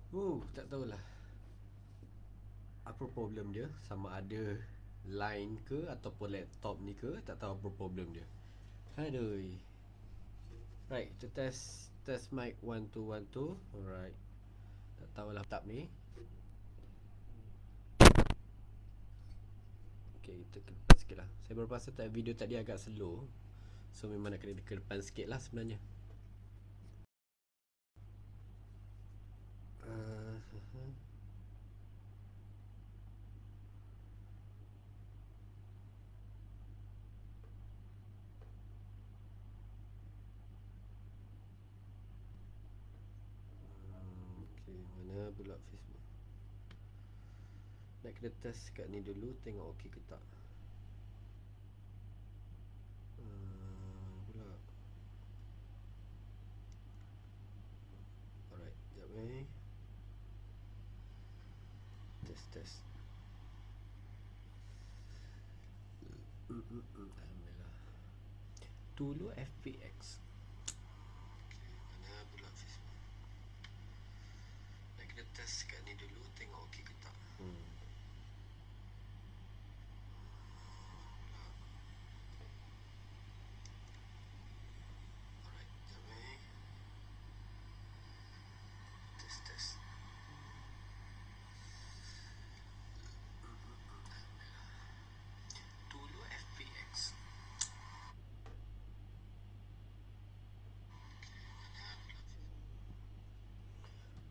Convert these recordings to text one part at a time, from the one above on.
Tak tahulah apa problem dia, sama ada line ke ataupun laptop ni ke, tak tahu apa problem dia. Aduh. Right, kita test mic 1 2 1 2. Alright. Tak tahulah tab ni. Okay, kita ke depan sikit lah. Saya baru perasan tak video tadi agak slow. So memang nak kena ke depan sikit lah sebenarnya. uh, Okay, mana pula Facebook. Nak kena test kat ni dulu, tengok okey ke tak. Pula. Alright, sekejap Test. Alhamdulillah. Dulu FPX. Mana pula Facebook. Nak kena test kat ni dulu, tengok okey ke tak. Alright, sekejap Test. Dulu FPX.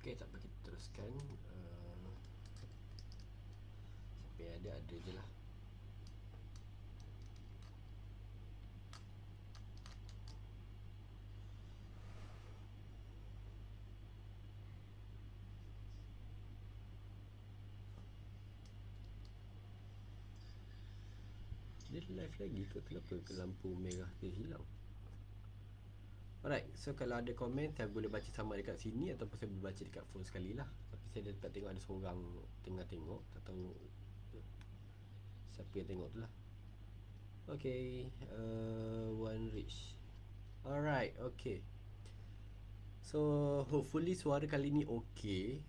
Okay, tak apa, kita teruskan. Siapa yang ada je lah. Dia live lagi ke? Kenapa ke lampu merah dia hilang? Alright, so kalau ada komen saya boleh baca sama dekat sini ataupun saya boleh baca dekat phone sekali lah. Tapi saya dapat tengok ada seorang tengah tengok. Tak tahu siapa yang tengok tu lah. Okay, one reach. Alright, okay. So hopefully suara kali ni okay.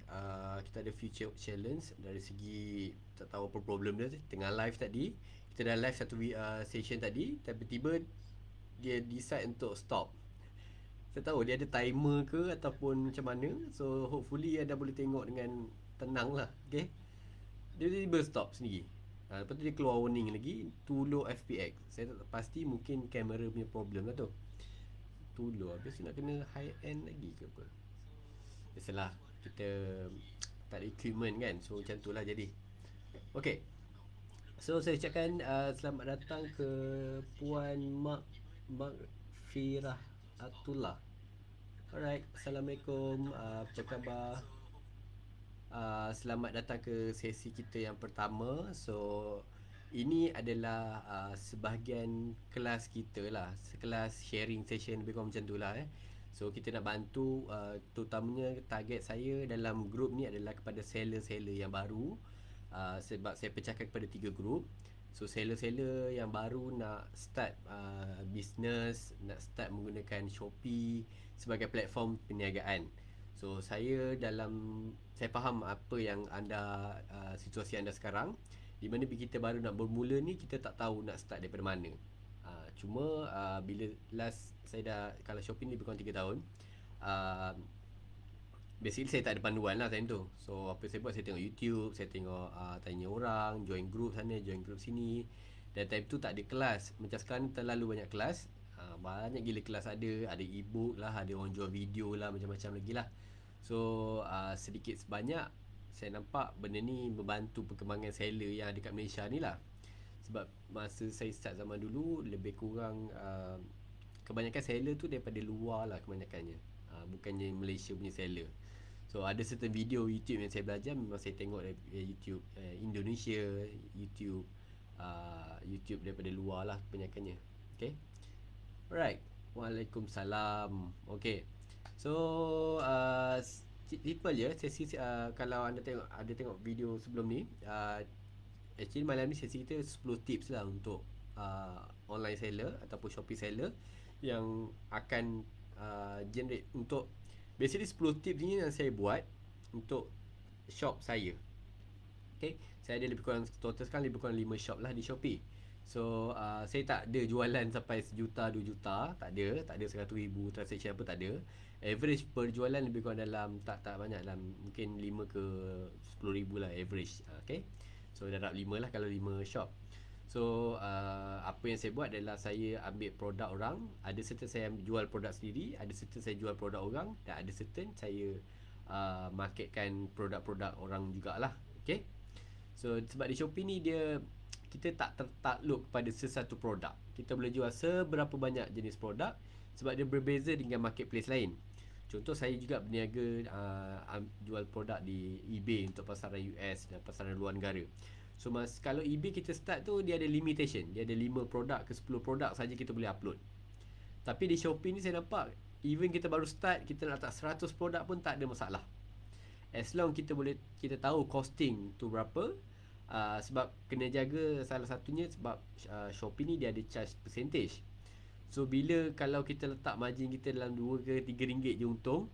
Kita ada few challenge dari segi tak tahu apa problem dia. Tengah live tadi, kita dah live satu session tadi, tiba-tiba dia decide untuk stop. Saya tahu dia ada timer ke ataupun macam mana. So hopefully anda boleh tengok dengan tenang lah. Okay, dia tiba-tiba stop sendiri. Lepas tu dia keluar warning lagi, too low FPX. Saya tak pasti, mungkin kamera punya problem lah tu. Too low, habis nak kena high end lagi ke apa. Biasalah, kita tak ada equipment kan. So macam tu lah jadi. Okay, so saya ucapkan selamat datang ke Puan Mak Firah Atullah. Alright, Assalamualaikum. Apa khabar? Selamat datang ke sesi kita yang pertama. So ini adalah sebahagian kelas kita lah, sekelas sharing session lebih kurang macam tu lah. So kita nak bantu, terutamanya target saya dalam group ni adalah kepada seller-seller yang baru. Sebab saya pecahkan kepada 3 group. So seller-seller yang baru nak start business, nak start menggunakan Shopee sebagai platform perniagaan. So saya faham apa yang anda situasi anda sekarang, di mana kita baru nak bermula ni, kita tak tahu nak start daripada mana. Cuma bila last saya dah, kalau Shopee ni lebih kurang 3 tahun, basically saya tak ada panduan lah time tu. So apa saya buat, saya tengok YouTube, saya tengok tanya orang, join group sana, join group sini. Dan time tu tak ada kelas. Macam sekarang terlalu banyak kelas. Banyak gila kelas ada e-book lah, ada orang jual video lah, macam-macam lagi lah. So sedikit sebanyak saya nampak benda ni membantu perkembangan seller yang ada kat Malaysia ni lah. Sebab masa saya start zaman dulu, lebih kurang kebanyakan seller tu daripada luar lah kebanyakannya, bukannya Malaysia punya seller. So ada certain video YouTube yang saya belajar, memang saya tengok dari YouTube Indonesia, YouTube daripada luar lah kebanyakannya. Okay, alright. Waalaikumsalam. Okay, so simple je sesi. Kalau anda tengok video sebelum ni, actually malam ni sesi kita 10 tips lah untuk online seller ataupun Shopee seller yang akan generate untuk, basically 10 tips ni yang saya buat untuk shop saya. Okay, saya ada lebih kurang, total sekarang lebih kurang 5 shop lah di Shopee. So saya tak ada jualan sampai 1 juta 2 juta, tak ada 100,000 transaction apa, tak ada. Average per jualan lebih kurang dalam tak banyak, dalam mungkin 5 ke 10,000 lah average. Okay, so darab 5 lah kalau 5 shop. So apa yang saya buat adalah saya ambil produk orang, ada certain saya jual produk sendiri, ada certain saya jual produk orang, dan ada certain saya marketkan produk-produk orang jugalah. Okay, so sebab di Shopee ni dia, kita tak tertakluk kepada sesuatu produk. Kita boleh jual seberapa banyak jenis produk sebab dia berbeza dengan marketplace lain. Contoh saya juga berniaga jual produk di eBay untuk pasaran US dan pasaran luar negara. So kalau eBay kita start tu, dia ada limitation. Dia ada 5 produk ke 10 produk saja kita boleh upload. Tapi di Shopee ni saya nampak, even kita baru start, kita nak letak 100 produk pun tak ada masalah. As long kita tahu costing tu berapa. Sebab kena jaga salah satunya sebab Shopee ni dia ada charge percentage. So kalau kita letak margin kita dalam 2 ke 3 ringgit je untung,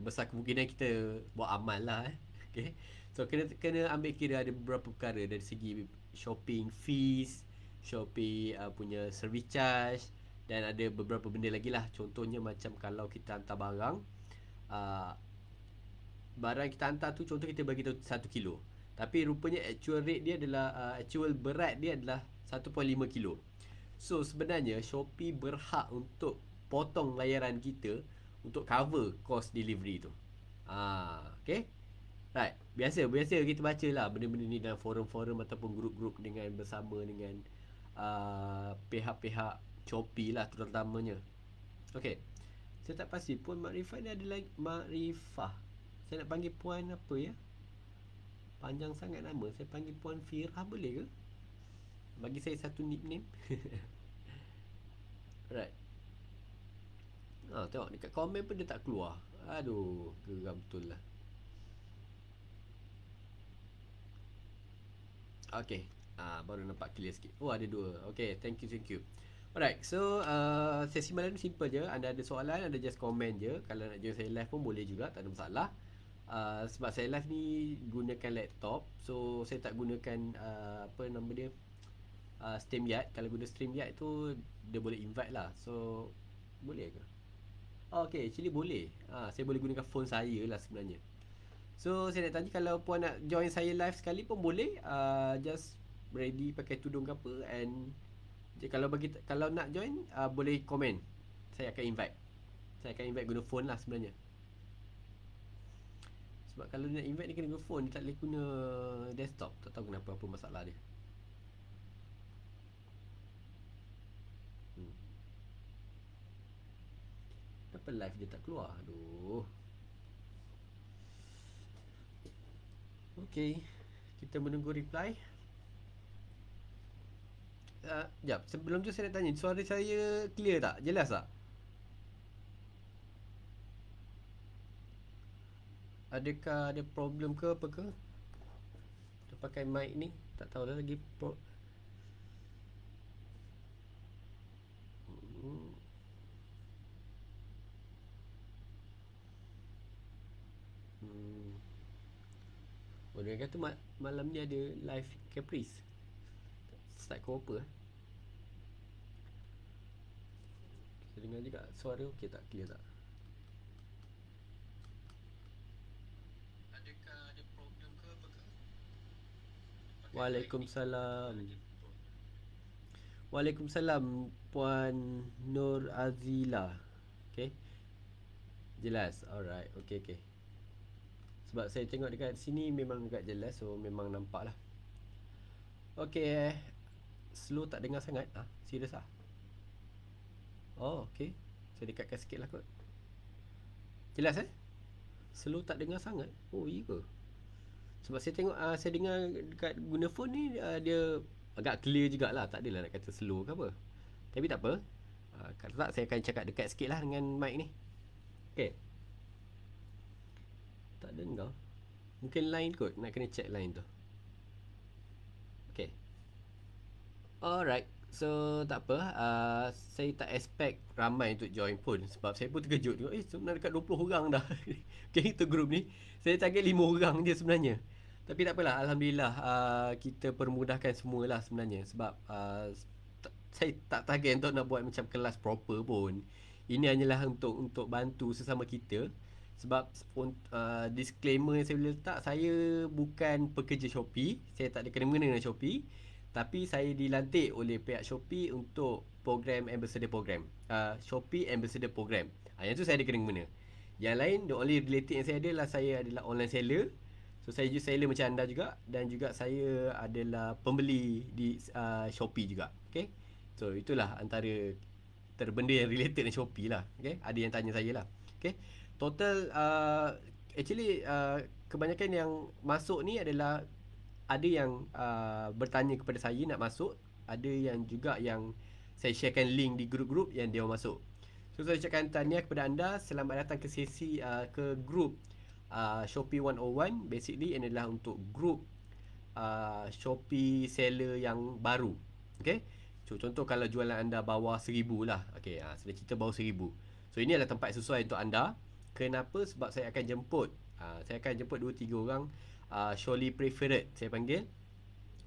besar kemungkinan kita buat amal lah. Okay, so kena ambil kira ada beberapa perkara dari segi shopping fees, Shopee punya service charge, dan ada beberapa benda lagi lah. Contohnya macam kalau kita hantar barang kita hantar tu, contoh kita bagi tu 1 kilo, tapi rupanya actual rate dia adalah actual berat dia adalah 1.5 kilo. So sebenarnya Shopee berhak untuk potong layaran kita untuk cover cost delivery tu. Okay, right. Biasa kita baca lah benda-benda ni dalam forum-forum ataupun grup-grup bersama dengan pihak-pihak Shopee lah terutamanya. Okay, saya tak pasti Puan Makrifah ni ada lagi. Makrifah, saya nak panggil Puan apa ya, panjang sangat nama. Saya panggil Puan Firah boleh ke? Bagi saya satu nickname. Right. Tengok dekat komen pun dia tak keluar. Aduh, geram betul lah. Okay, baru nampak clear sikit. Oh, ada 2. Okay, thank you. Alright, so sesi malam ni simple je. Anda ada soalan, anda just komen je. Kalau nak join saya live pun boleh juga, tak ada masalah. Sebab saya live ni gunakan laptop, so saya tak gunakan apa nama dia, StreamYard. Kalau guna StreamYard tu dia boleh invite lah. So boleh ke? Okay, actually boleh. Saya boleh gunakan phone saya lah sebenarnya. So saya nak tanya, kalau Puan nak join saya live sekali pun boleh. Just ready pakai tudung ke apa, and kalau nak join boleh komen. Saya akan invite guna phone lah sebenarnya. Sebab kalau nak invite dia kena guna phone, dia tak boleh guna desktop. Tak tahu kenapa, apa masalah dia. Kenapa live dia tak keluar? Aduh. Okay, kita menunggu reply. Sekejap, sebelum tu saya nak tanya, suara saya clear tak? Jelas tak? Adakah ada problem ke apa ke? Kita pakai mic ni, tak tahu dah lagi dia kata malam ni ada live Caprice. Start ke apa? Kita dengar juga suara okey tak? Clear tak? Adakah ada problem ke apa ke? Waalaikumsalam Puan Nur Azila. Okay, jelas. Alright, okay. Sebab saya tengok dekat sini memang agak jelas, so memang nampak lah. Okay, slow tak dengar sangat. Serius lah. Oh, okay, saya dekatkan sikit lah kot. Jelas slow tak dengar sangat. Oh, iya ke? Sebab saya tengok saya dengar dekat guna phone ni dia agak clear jugalah. Tak adalah nak kata slow ke apa. Tapi tak apa, kalau tak saya akan cakap dekat sikit lah dengan mic ni. Okay, tak dengar. Mungkin line kot, nak kena check line tu. Okay, alright. So tak apa, saya tak expect ramai untuk join pun. Sebab saya pun terkejut tengok, sebenarnya dekat 20 orang dah. Okay, itu group ni saya target 5 orang je sebenarnya. Tapi tak apalah, Alhamdulillah, kita permudahkan semualah sebenarnya. Sebab saya tak target untuk nak buat macam kelas proper pun. Ini hanyalah untuk bantu sesama kita. Sebab disclaimer yang saya boleh letak, saya bukan pekerja Shopee. Saya tak ada kena-mengena dengan Shopee. Tapi saya dilantik oleh pihak Shopee untuk program Ambassador Program, Shopee Ambassador Program. Yang tu saya ada kena-mengena. Yang lain, the only related yang saya ada adalah saya adalah online seller. So saya juga seller macam anda juga. Dan juga saya adalah pembeli di Shopee juga. Okay. So itulah antara terbenda yang related dengan Shopee lah. Okay. Ada yang tanya saya lah. Okay. Total actually kebanyakan yang masuk ni adalah ada yang bertanya kepada saya nak masuk, ada yang juga yang saya sharekan link di grup-grup yang dia masuk. So saya ucapkan tahniah kepada anda, selamat datang ke sesi ke grup Shopee 101. Basically ini adalah untuk grup Shopee seller yang baru. Okay. So contoh kalau jualan anda bawah 1000 lah. Okay, sudah cerita bawah 1000. So ini adalah tempat sesuai untuk anda. Kenapa? Sebab saya akan jemput 2-3 orang surely preferred saya panggil,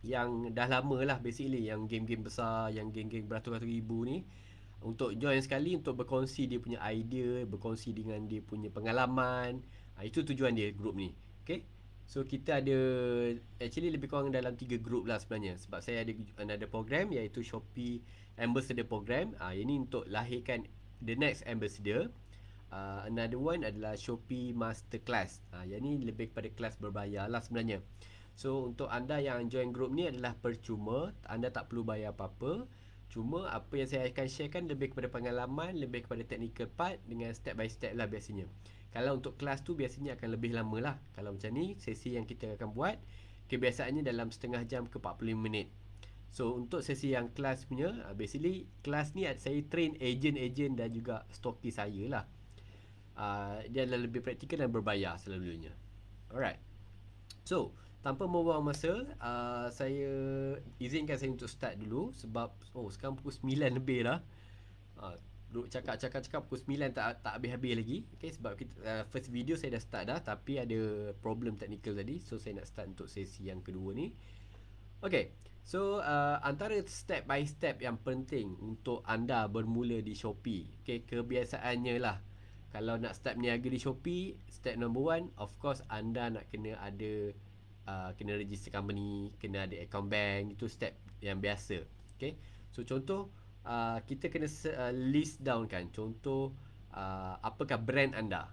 yang dah lama lah basically, yang game-game besar, yang game-game beratus-ratus ribu ni, untuk join sekali, untuk berkongsi dia punya idea, berkongsi dengan dia punya pengalaman. Itu tujuan dia grup ni. Okay. So kita ada actually lebih kurang dalam 3 grup lah sebenarnya. Sebab saya ada another program iaitu Shopee Ambassador Program. Ini untuk lahirkan the next ambassador. Another one adalah Shopee Masterclass. Yang ni lebih kepada kelas berbayar lah sebenarnya. So untuk anda yang join group ni adalah percuma, anda tak perlu bayar apa-apa. Cuma apa yang saya akan sharekan lebih kepada pengalaman, lebih kepada technical part dengan step by step lah biasanya. Kalau untuk kelas tu biasanya akan lebih lama lah. Kalau macam ni, sesi yang kita akan buat kebiasaannya dalam setengah jam ke 45 minit. So untuk sesi yang kelas punya, basically kelas ni saya train agent-agent dan juga stokis saya lah. Dia adalah lebih praktikal dan berbayar selalunya. Alright. So tanpa membuang masa, saya izinkan saya untuk start dulu. Sebab sekarang pukul 9 lebih dah. Duduk cakap pukul 9 tak habis-habis lagi. Okay, sebab kita, first video saya dah start dah, tapi ada problem technical tadi. So saya nak start untuk sesi yang kedua ni. Okay. So antara step by step yang penting untuk anda bermula di Shopee, okay, kebiasaannya lah, kalau nak start berniaga di Shopee, step number 1, of course anda nak kena ada kena register company, kena ada account bank. Itu step yang biasa. Okay. So contoh, kita kena list down kan. Contoh, apakah brand anda,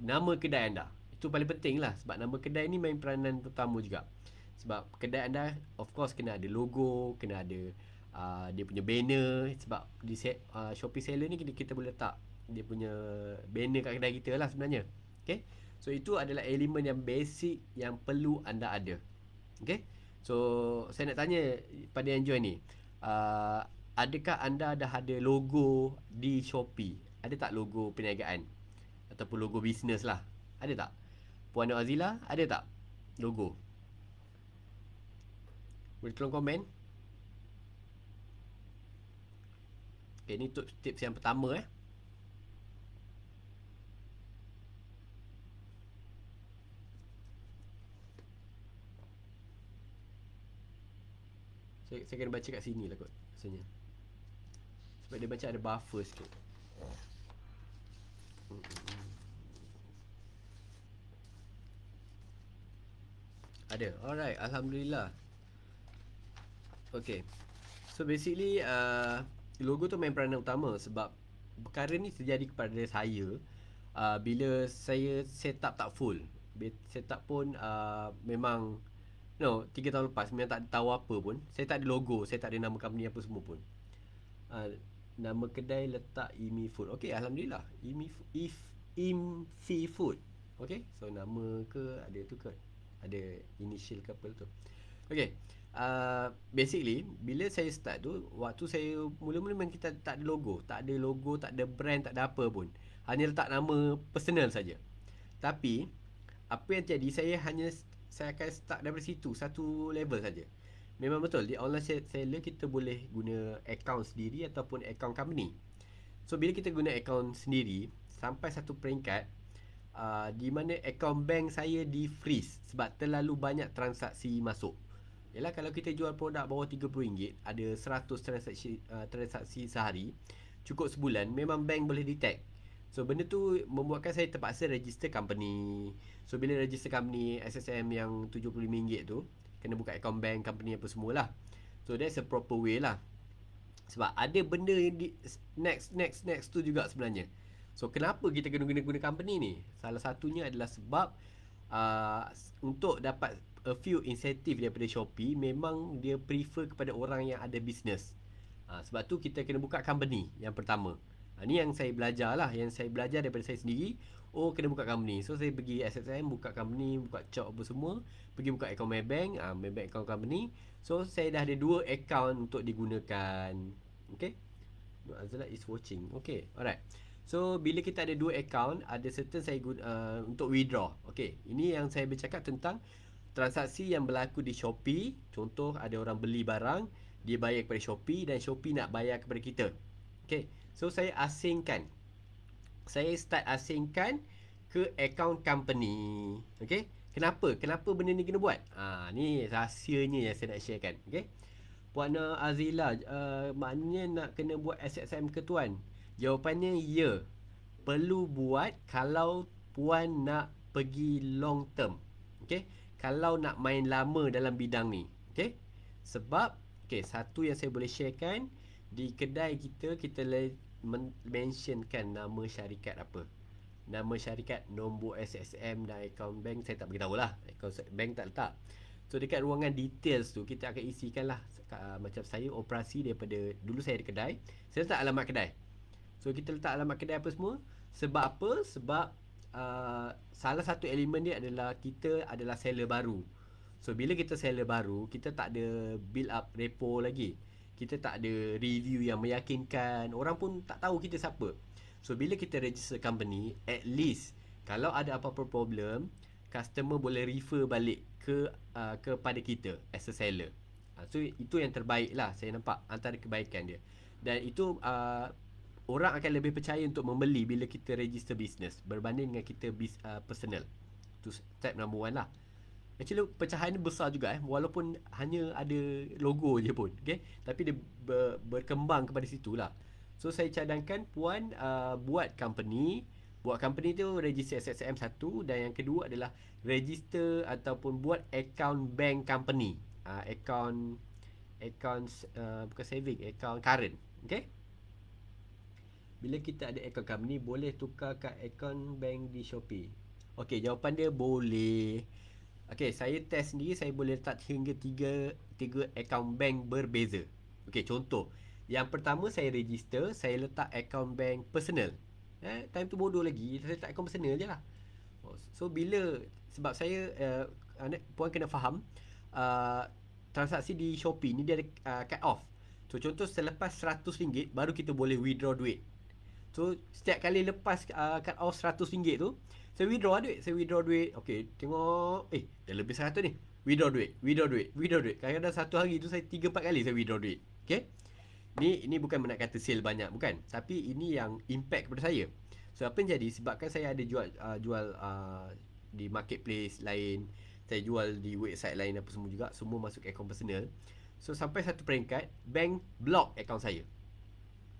nama kedai anda. Itu paling penting lah. Sebab nama kedai ni main peranan utama juga. Sebab kedai anda of course kena ada logo, kena ada dia punya banner. Sebab di Shopee seller ni kita boleh letak dia punya banner kat kedai kita lah sebenarnya. Okay. So itu adalah elemen yang basic yang perlu anda ada. Okay. So saya nak tanya pada yang join ni, adakah anda dah ada logo di Shopee? Ada tak logo perniagaan ataupun logo bisnes lah? Ada tak? Puan Azila, ada tak logo? Boleh tolong komen. Okay, ni tips yang pertama. Saya kena baca kat sini lah kot rasanya. Sebab dia macam ada buffer sikit. Ada. Alright, alhamdulillah. Okay. So basically logo tu main peranan utama. Sebab perkara ni terjadi kepada saya bila saya set up tak full. Setup pun memang 3 tahun lepas memang tak tahu apa pun. Saya tak ada logo, saya tak ada nama company apa semua pun. Nama kedai letak Imi Food. Okay, alhamdulillah. Imfi Food. Okay, so nama ke ada tu ke, ada initial ke apa tu. Okay, basically bila saya start tu, waktu saya mula-mula memang kita tak ada logo, tak ada brand, tak ada apa pun. Hanya letak nama personal saja. Tapi apa yang terjadi, saya akan start daripada situ, satu level saja. Memang betul, di online seller kita boleh guna account sendiri ataupun account company. So bila kita guna account sendiri, sampai satu peringkat di mana account bank saya di freeze sebab terlalu banyak transaksi masuk. Yalah, kalau kita jual produk bawah RM30, ada 100 transaksi sehari, cukup sebulan, memang bank boleh detect. So benda tu membuatkan saya terpaksa register company. So bila register company SSM yang RM75 tu, kena buka account bank company apa semualah. So that's a proper way lah. Sebab ada benda yang next tu juga sebenarnya. So kenapa kita kena guna company ni? Salah satunya adalah sebab untuk dapat a few insentif daripada Shopee, memang dia prefer kepada orang yang ada business. Sebab tu kita kena buka company yang pertama. Ni yang saya belajar lah, yang saya belajar daripada saya sendiri. Oh, kena buka company. So saya pergi SSM, buka company, buka chop apa semua, pergi buka account Maybank, Maybank account company. So saya dah ada 2 account untuk digunakan. Okay, Azla is watching. Okay, alright. So bila kita ada 2 account, ada certain saya guna untuk withdraw. Okay, ini yang saya bercakap tentang transaksi yang berlaku di Shopee. Contoh, ada orang beli barang, dia bayar kepada Shopee dan Shopee nak bayar kepada kita. Okay, so saya asingkan. Saya start asingkan ke account company. Okay, kenapa benda ni kena buat? Ni rahsianya yang saya nak sharekan. Okay, Puan Azila, maknanya nak kena buat SSM ke tuan? Jawapannya ya. Perlu buat kalau puan nak pergi long term. Okay, kalau nak main lama dalam bidang ni. Okay, sebab satu yang saya boleh sharekan, di kedai kita mentionkan nama syarikat apa. Nama syarikat, nombor SSM dan account bank saya tak beritahu lah. Account bank tak letak. So dekat ruangan details tu kita akan isikan lah. Macam saya operasi daripada dulu saya ada kedai, saya letak alamat kedai. So kita letak alamat kedai apa semua. Sebab apa? Sebab salah satu elemen dia adalah kita adalah seller baru. So bila kita seller baru, kita tak ada build up repo lagi. Kita tak ada review yang meyakinkan. Orang pun tak tahu kita siapa. So bila kita register company, at least kalau ada apa-apa problem, customer boleh refer balik kepada kita as a seller. So itu yang terbaik lah saya nampak antara kebaikan dia. Dan itu orang akan lebih percaya untuk membeli bila kita register business berbanding dengan kita personal. Itu step number 1 lah. Actually pecahan ni besar juga walaupun hanya ada logo je pun. Okay? Tapi dia berkembang kepada situ lah. So saya cadangkan puan buat company. Buat company tu register SSM 1, dan yang kedua adalah register ataupun buat account bank company. Account bukan saving, account current. Okay? Bila kita ada account company, boleh tukar kat account bank di Shopee. Okay, jawapan dia boleh. Okay, saya test sendiri, saya boleh letak hingga 3 account bank berbeza. Okay, contoh. Yang pertama saya register, saya letak account bank personal. Time tu bodoh lagi, saya letak account personal je lah. So bila, sebab saya, puan kena faham, transaksi di Shopee ni dia ada cut off. So contoh selepas RM100 baru kita boleh withdraw duit. So setiap kali lepas cut off RM100 tu, saya withdraw duit. Okay, tengok, dah lebih 100 ni. Withdraw duit. Kadang-kadang satu hari tu saya 3-4 kali saya withdraw duit. Okay, Ini bukan nak kata sale banyak, bukan. Tapi ini yang impact kepada saya. So apa yang jadi, sebabkan saya ada jual di marketplace lain, saya jual di website lain apa semua juga, semua masuk account personal. So sampai satu peringkat, bank block account saya.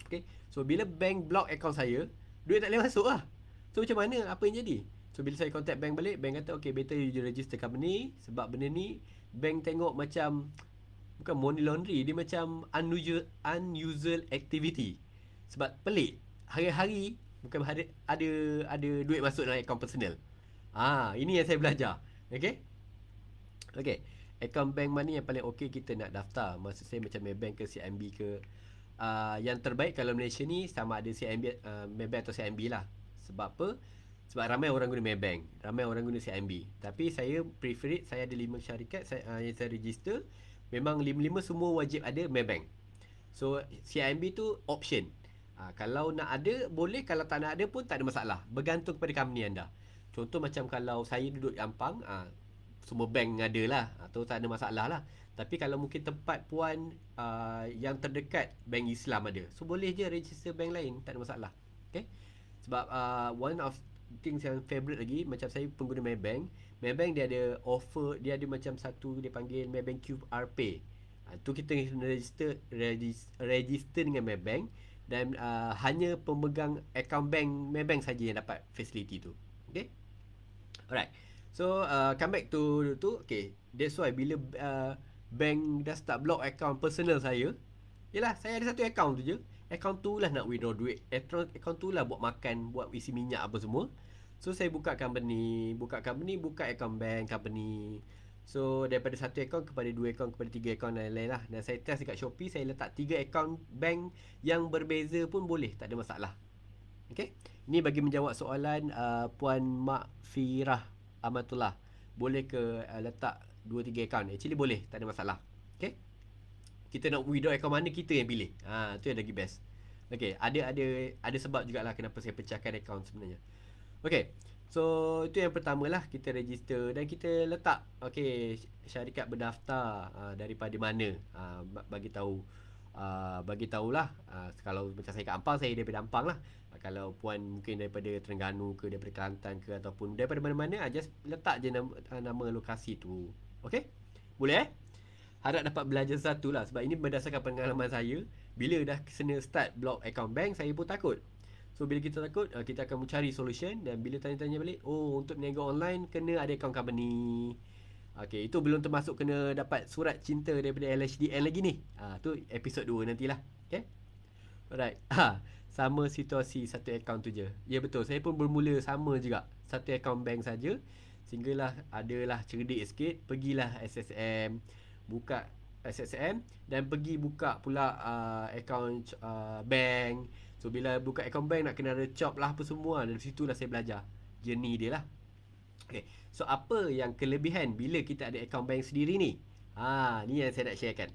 Okay, so bila bank block account saya, duit tak boleh masuk lah. So macam mana, apa yang jadi? So bila saya contact bank balik, bank kata okay, better you register company. Sebab benda ni bank tengok macam bukan money laundry, dia macam unusual activity. Sebab pelik, hari-hari bukan ada duit masuk dalam account personal. Ini yang saya belajar. Okay, account bank mana yang paling okey kita nak daftar? Maksud saya macam Maybank ke CIMB ke. Yang terbaik kalau Malaysia ni sama ada CIMB, Maybank atau CIMB lah. Sebab apa? Sebab ramai orang guna Maybank, ramai orang guna CIMB. Tapi saya prefer it, saya ada 5 syarikat yang saya register. Memang 5-5 semua wajib ada Maybank. So CIMB tu option. Kalau nak ada boleh, kalau tak nak ada pun tak ada masalah. Bergantung kepada company anda. Contoh macam kalau saya duduk di Ampang, semua bank ada lah. atau tak ada masalah lah. Tapi kalau mungkin tempat puan yang terdekat bank Islam ada, so boleh je register bank lain, tak ada masalah. Okay. Sebab one of things yang favourite lagi, macam saya pengguna Maybank. Maybank dia ada offer, dia ada macam satu dia panggil Maybank QR Pay. Tu kita kena register dengan Maybank, dan hanya pemegang akaun bank Maybank saja yang dapat facility tu. Okay. Alright. So come back to tu. Okay. That's why bila bank dah start block akaun personal saya, yelah, saya ada satu akaun tu je. Akaun tu lah nak withdraw duit. Akaun tu lah buat makan, buat isi minyak apa semua. So saya buka company, buka akaun bank company. So daripada satu akaun kepada dua akaun kepada tiga akaun dan lain-lain lah. Dan saya test dekat Shopee, saya letak 3 akaun bank yang berbeza pun boleh, tak ada masalah. Okay. Ini bagi menjawab soalan Puan Mak Firah Amatullah. Boleh ke letak 2-3 akaun? Actually boleh, tak ada masalah. Okay. Kita nak withdraw akaun mana, kita yang pilih. Tu yang lagi best. Okay, ada sebab jugalah kenapa saya pecahkan akaun sebenarnya. Okay, so itu yang pertama lah, kita register dan kita letak okay, syarikat berdaftar daripada mana, bagi tahulah. Kalau macam saya kat Ampang, saya daripada Ampang lah. Kalau puan mungkin daripada Terengganu ke, daripada Kelantan ke, ataupun daripada mana-mana, just letak je nama lokasi tu. Okay, boleh harap dapat belajar satu lah. Sebab ini berdasarkan pengalaman saya. Bila dah kena start block account bank, saya pun takut. So bila kita takut, kita akan mencari solution. Dan bila tanya-tanya balik, untuk berniaga online kena ada account company. Okay, itu belum termasuk kena dapat surat cinta daripada LHDN lagi ni. Tu episod 2 nantilah. Okay. Alright. Sama situasi satu account tu je. Ya betul, saya pun bermula sama juga. Satu account bank saja. Sehinggalah adalah cerdik sikit, pergilah SSM, buka SSM dan pergi buka pula akaun bank. So bila buka akaun bank nak kena ada chop lah apa semua. Dari situ lah saya belajar journey dia lah. Okay. So apa yang kelebihan bila kita ada akaun bank sendiri ni? Ni yang saya nak sharekan.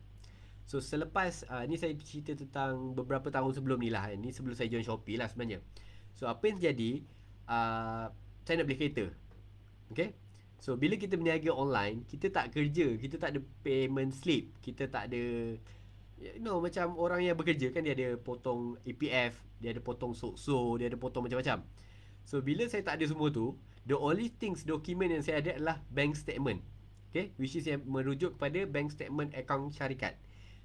So selepas ni saya cerita tentang beberapa tahun sebelum ni lah. Ni sebelum saya join Shopee lah sebenarnya. So apa yang terjadi, saya nak beli kereta. Okay. So bila kita berniaga online, kita tak kerja, kita tak ada payment slip, kita tak ada macam orang yang bekerja kan, dia ada potong EPF, dia ada potong SOKSO, dia ada potong macam-macam. So bila saya tak ada semua tu, the only things dokumen yang saya ada adalah bank statement. Okay, which is yang merujuk kepada bank statement akaun syarikat.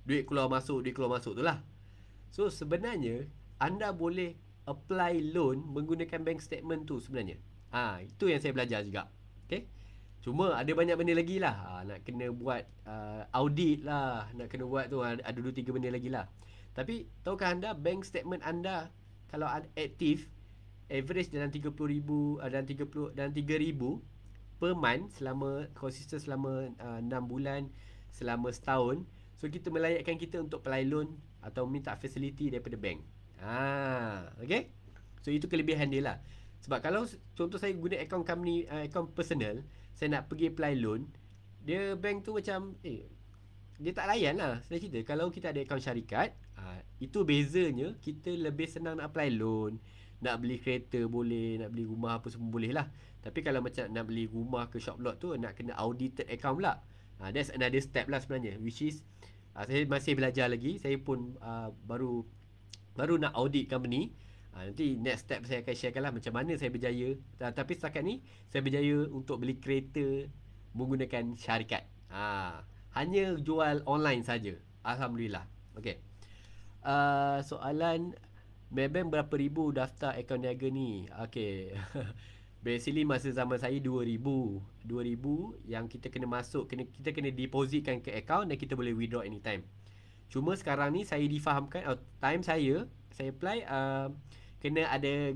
Duit keluar masuk tu lah. So sebenarnya anda boleh apply loan menggunakan bank statement tu sebenarnya. Itu yang saya belajar juga. Okay. Cuma ada banyak benda lagi lah. Nak kena buat audit lah, nak kena buat tu, ada 2-3 benda lagi lah. Tapi tahukah anda, bank statement anda kalau aktif, average dalam 30,000 dan 3,000 per month, selama konsisten selama 6 bulan, selama setahun. So kita melayakkan kita untuk apply loan atau minta facility daripada bank. Okay. So itu kelebihan dia lah. Sebab kalau contoh saya guna akaun company, akaun personal, saya nak pergi apply loan, dia bank tu macam dia tak layan lah. Saya cerita, kalau kita ada akaun syarikat, itu bezanya, kita lebih senang nak apply loan. Nak beli kereta boleh, nak beli rumah apa semua boleh lah. Tapi kalau macam nak beli rumah ke shop lot tu, nak kena audited account pula. That's another step lah sebenarnya, which is saya masih belajar lagi. Saya pun baru nak audit company. Nanti next step saya akan sharekan lah macam mana saya berjaya. Tapi setakat ni saya berjaya untuk beli kereta menggunakan syarikat. Hanya jual online saja. Alhamdulillah. Okay. Soalan, Maybank berapa ribu daftar akaun niaga ni? Okay. Basically masa zaman saya 2,000 yang kita kena masuk, kita kena depositkan ke akaun dan kita boleh withdraw anytime. Cuma sekarang ni saya difahamkan, time saya apply, kena ada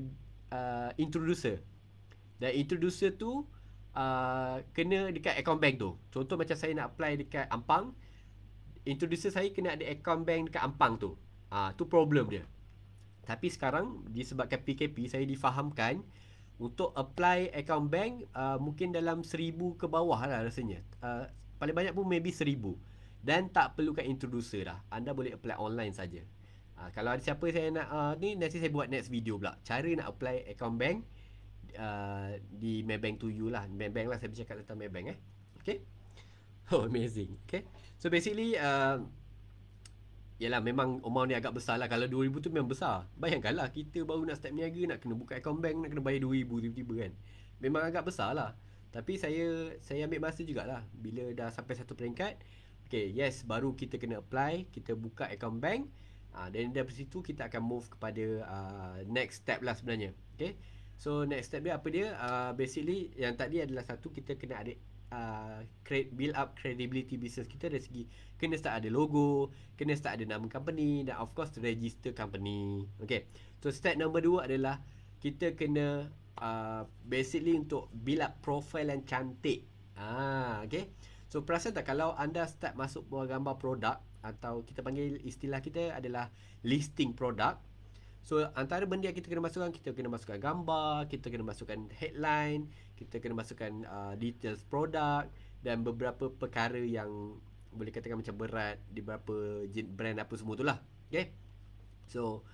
introducer. Dan introducer tu kena dekat account bank tu. Contoh macam saya nak apply dekat Ampang, introducer saya kena ada account bank dekat Ampang tu. Tu problem dia. Tapi sekarang disebabkan PKP, saya difahamkan untuk apply account bank mungkin dalam 1,000 ke bawah lah rasanya. Paling banyak pun maybe 1,000. Dan tak perlukan introducer dah. Anda boleh apply online saja. Kalau ada siapa saya nak ni, nanti saya buat next video pula. Cara nak apply account bank di Maybank to you lah. Maybank lah, saya bercakap tentang Maybank Okay. Oh, amazing. Okay. So basically yalah, memang amount ni agak besar lah. Kalau 2,000 tu memang besar. Bayangkanlah kita baru nak start berniaga, nak kena buka account bank, nak kena bayar 2,000 tiba-tiba kan. Memang agak besar lah. Tapi saya ambil masa jugalah. Bila dah sampai satu peringkat, okay, yes, baru kita kena apply, kita buka account bank. Dan dari situ kita akan move kepada next step lah sebenarnya. Okay. So next step dia apa dia? Basically yang tadi adalah satu, kita kena ada build up credibility business kita dari segi kena start ada logo, kena start ada nama company, dan of course register company. Okay. So step number 2 adalah kita kena basically untuk build up profile yang cantik. Okay. So perasan tak kalau anda start masuk gambar produk, atau kita panggil istilah kita adalah listing produk. So antara benda yang kita kena masukkan gambar, kita kena masukkan headline, kita kena masukkan details produk, dan beberapa perkara yang boleh katakan macam berat di beberapa brand apa semua tu lah. Okay. So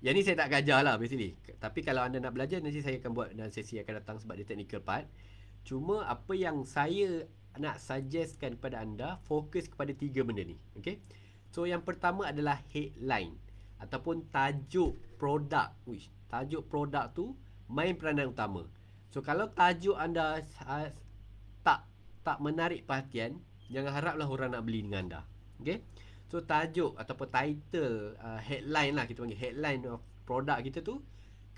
yang ni saya tak ajar lah basically. Tapi kalau anda nak belajar, nanti saya akan buat dalam sesi akan datang sebab dia technical part. Cuma apa yang saya nak suggestkan kepada anda, fokus kepada 3 benda ni. Okay. So yang pertama adalah headline ataupun tajuk produk. Tajuk produk tu main peranan utama. So kalau tajuk anda tak menarik perhatian, jangan haraplah orang nak beli dengan anda. Okay. So tajuk ataupun title, headline lah, kita panggil headline of produk kita tu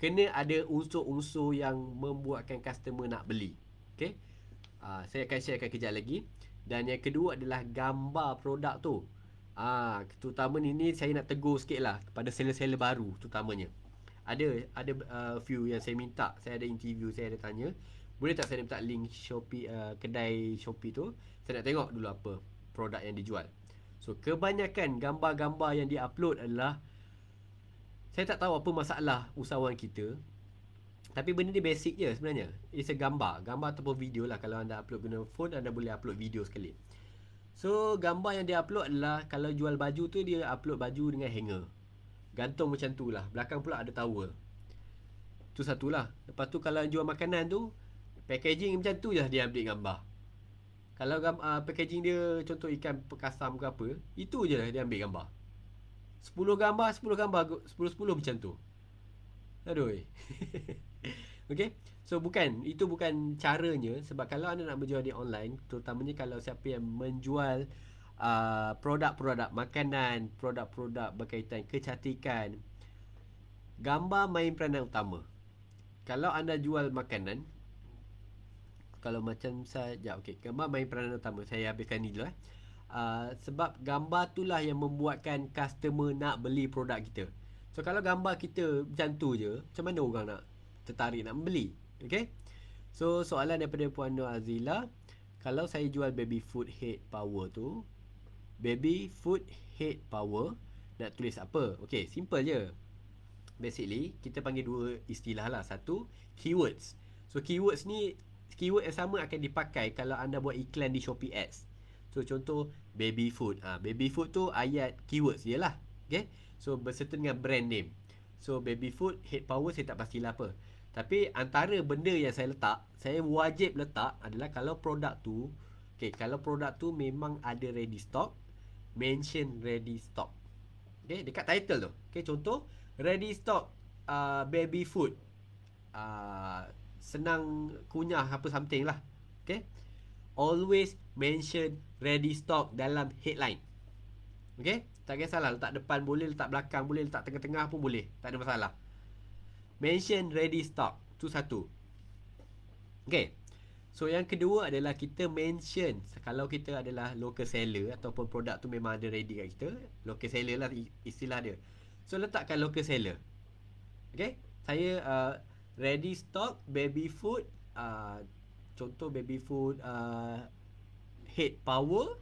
kena ada unsur-unsur yang membuatkan customer nak beli. Okay. Saya akan sharekan kejap lagi. Dan yang kedua adalah gambar produk tu. Terutama ni saya nak tegur sikit lah kepada seller-seller baru terutamanya. Ada few yang saya minta, saya ada interview, saya ada tanya, boleh tak saya minta link Shopee, kedai Shopee tu, saya nak tengok dulu apa produk yang dijual. So kebanyakan gambar-gambar yang di-upload adalah, saya tak tahu apa masalah usahawan kita, tapi benda ni basic je sebenarnya. It's a gambar ataupun video lah. Kalau anda upload guna phone, anda boleh upload video sekali. So gambar yang dia upload adalah, kalau jual baju tu dia upload baju dengan hanger, gantung macam tu lah, belakang pula ada towel. Tu satulah. Lepas tu kalau jual makanan tu, packaging macam tu je lah dia ambil gambar. Kalau packaging dia contoh ikan perkasam ke apa, itu je lah dia ambil gambar. 10 gambar 10 macam tu. Aduh. Okay. So itu bukan caranya. Sebab kalau anda nak berjual di online, terutamanya kalau siapa yang menjual produk-produk makanan, produk-produk berkaitan kecantikan, gambar main peranan utama. Kalau anda jual makanan, kalau macam saya, okay, gambar main peranan utama. Saya habiskan ni dulu sebab gambar itulah yang membuatkan customer nak beli produk kita. So kalau gambar kita macam tu je, macam mana orang nak tertarik nak membeli? Okay. So soalan daripada Puan Nur Azila, kalau saya jual baby food head power tu, baby food head power, nak tulis apa? Okay, simple je. Basically kita panggil 2 istilah lah. Satu, keywords. So keywords ni, keyword yang sama akan dipakai kalau anda buat iklan di Shopee Ads. So contoh baby food, baby food tu ayat keywords je lah. Okay. So berserta dengan brand name. So baby food head power saya tak pastilah apa. Tapi antara benda yang saya letak, saya wajib letak adalah kalau produk tu, okay, kalau produk tu memang ada ready stock, mention ready stock. Okay, dekat title tu. Okay, contoh ready stock baby food, senang kunyah apa something lah. Okay, always mention ready stock dalam headline. Okay, tak kisahlah letak depan boleh, letak belakang boleh, letak tengah-tengah pun boleh, tak ada masalah. Mention ready stock. Tu satu. Okay. So yang kedua adalah kita mention, kalau kita adalah local seller ataupun produk tu memang ada ready kat kita, local seller lah istilah dia. So letakkan local seller. Okay. Saya ready stock baby food, contoh baby food head power,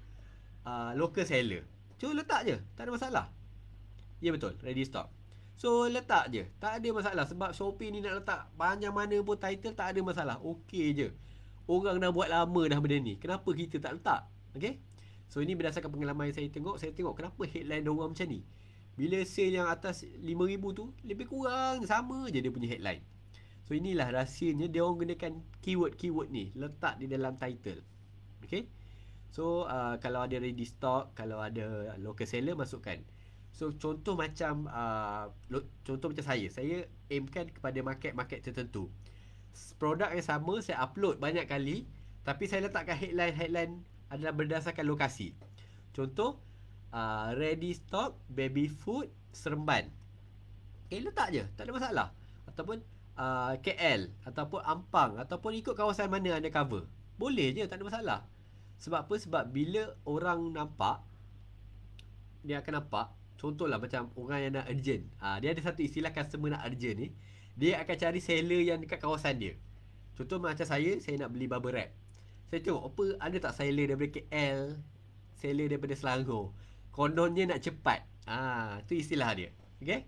local seller. Cuma letak je, tak ada masalah. Ya betul, ready stock. So letak je, tak ada masalah. Sebab Shopee ni nak letak panjang mana pun title tak ada masalah, okey je. Orang dah buat lama dah benda ni, kenapa kita tak letak? Okay. So ini berdasarkan pengalaman yang saya tengok kenapa headline diorang macam ni. Bila sale yang atas 5,000 tu, lebih kurang sama je dia punya headline. So inilah rahsianya dia orang gunakan keyword-keyword ni, letak di dalam title. Okay. So kalau ada ready stock, kalau ada local seller, masukkan. So contoh macam contoh macam saya aimkan kepada market-market tertentu. Produk yang sama saya upload banyak kali, tapi saya letakkan headline adalah berdasarkan lokasi. Contoh ready stock baby food Seremban. Letak je, tak ada masalah. Ataupun KL ataupun Ampang ataupun ikut kawasan mana anda cover. Boleh je, tak ada masalah. Sebab apa? Sebab bila orang nampak, dia akan nampak, contohlah macam orang yang nak urgent. Dia ada satu istilah customer nak urgent ni. Dia akan cari seller yang dekat kawasan dia. Contoh macam saya nak beli bubble wrap. Saya tengok apa ada tak seller daripada KL, seller daripada Selangor. Kononnya nak cepat. Tu istilah dia. Okay?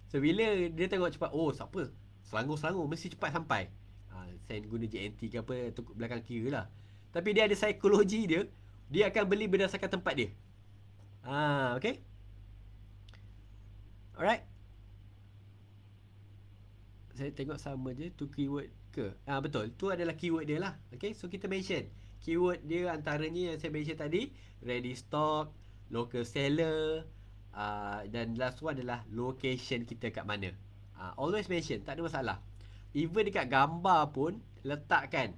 So bila dia tengok cepat, oh siapa? Selangor mesti cepat sampai. Saya guna JNT ke apa tu belakang kiri lah. Tapi dia ada psikologi dia. Dia akan beli berdasarkan tempat dia. Okay? Alright. Saya tengok sama je tu keyword ke. Betul. Tu adalah keyword dia lah. Okay? So kita mention. Keyword dia antaranya yang saya mention tadi. Ready stock, local seller, dan last one adalah location kita kat mana. Always mention, tak ada masalah. Even dekat gambar pun letakkan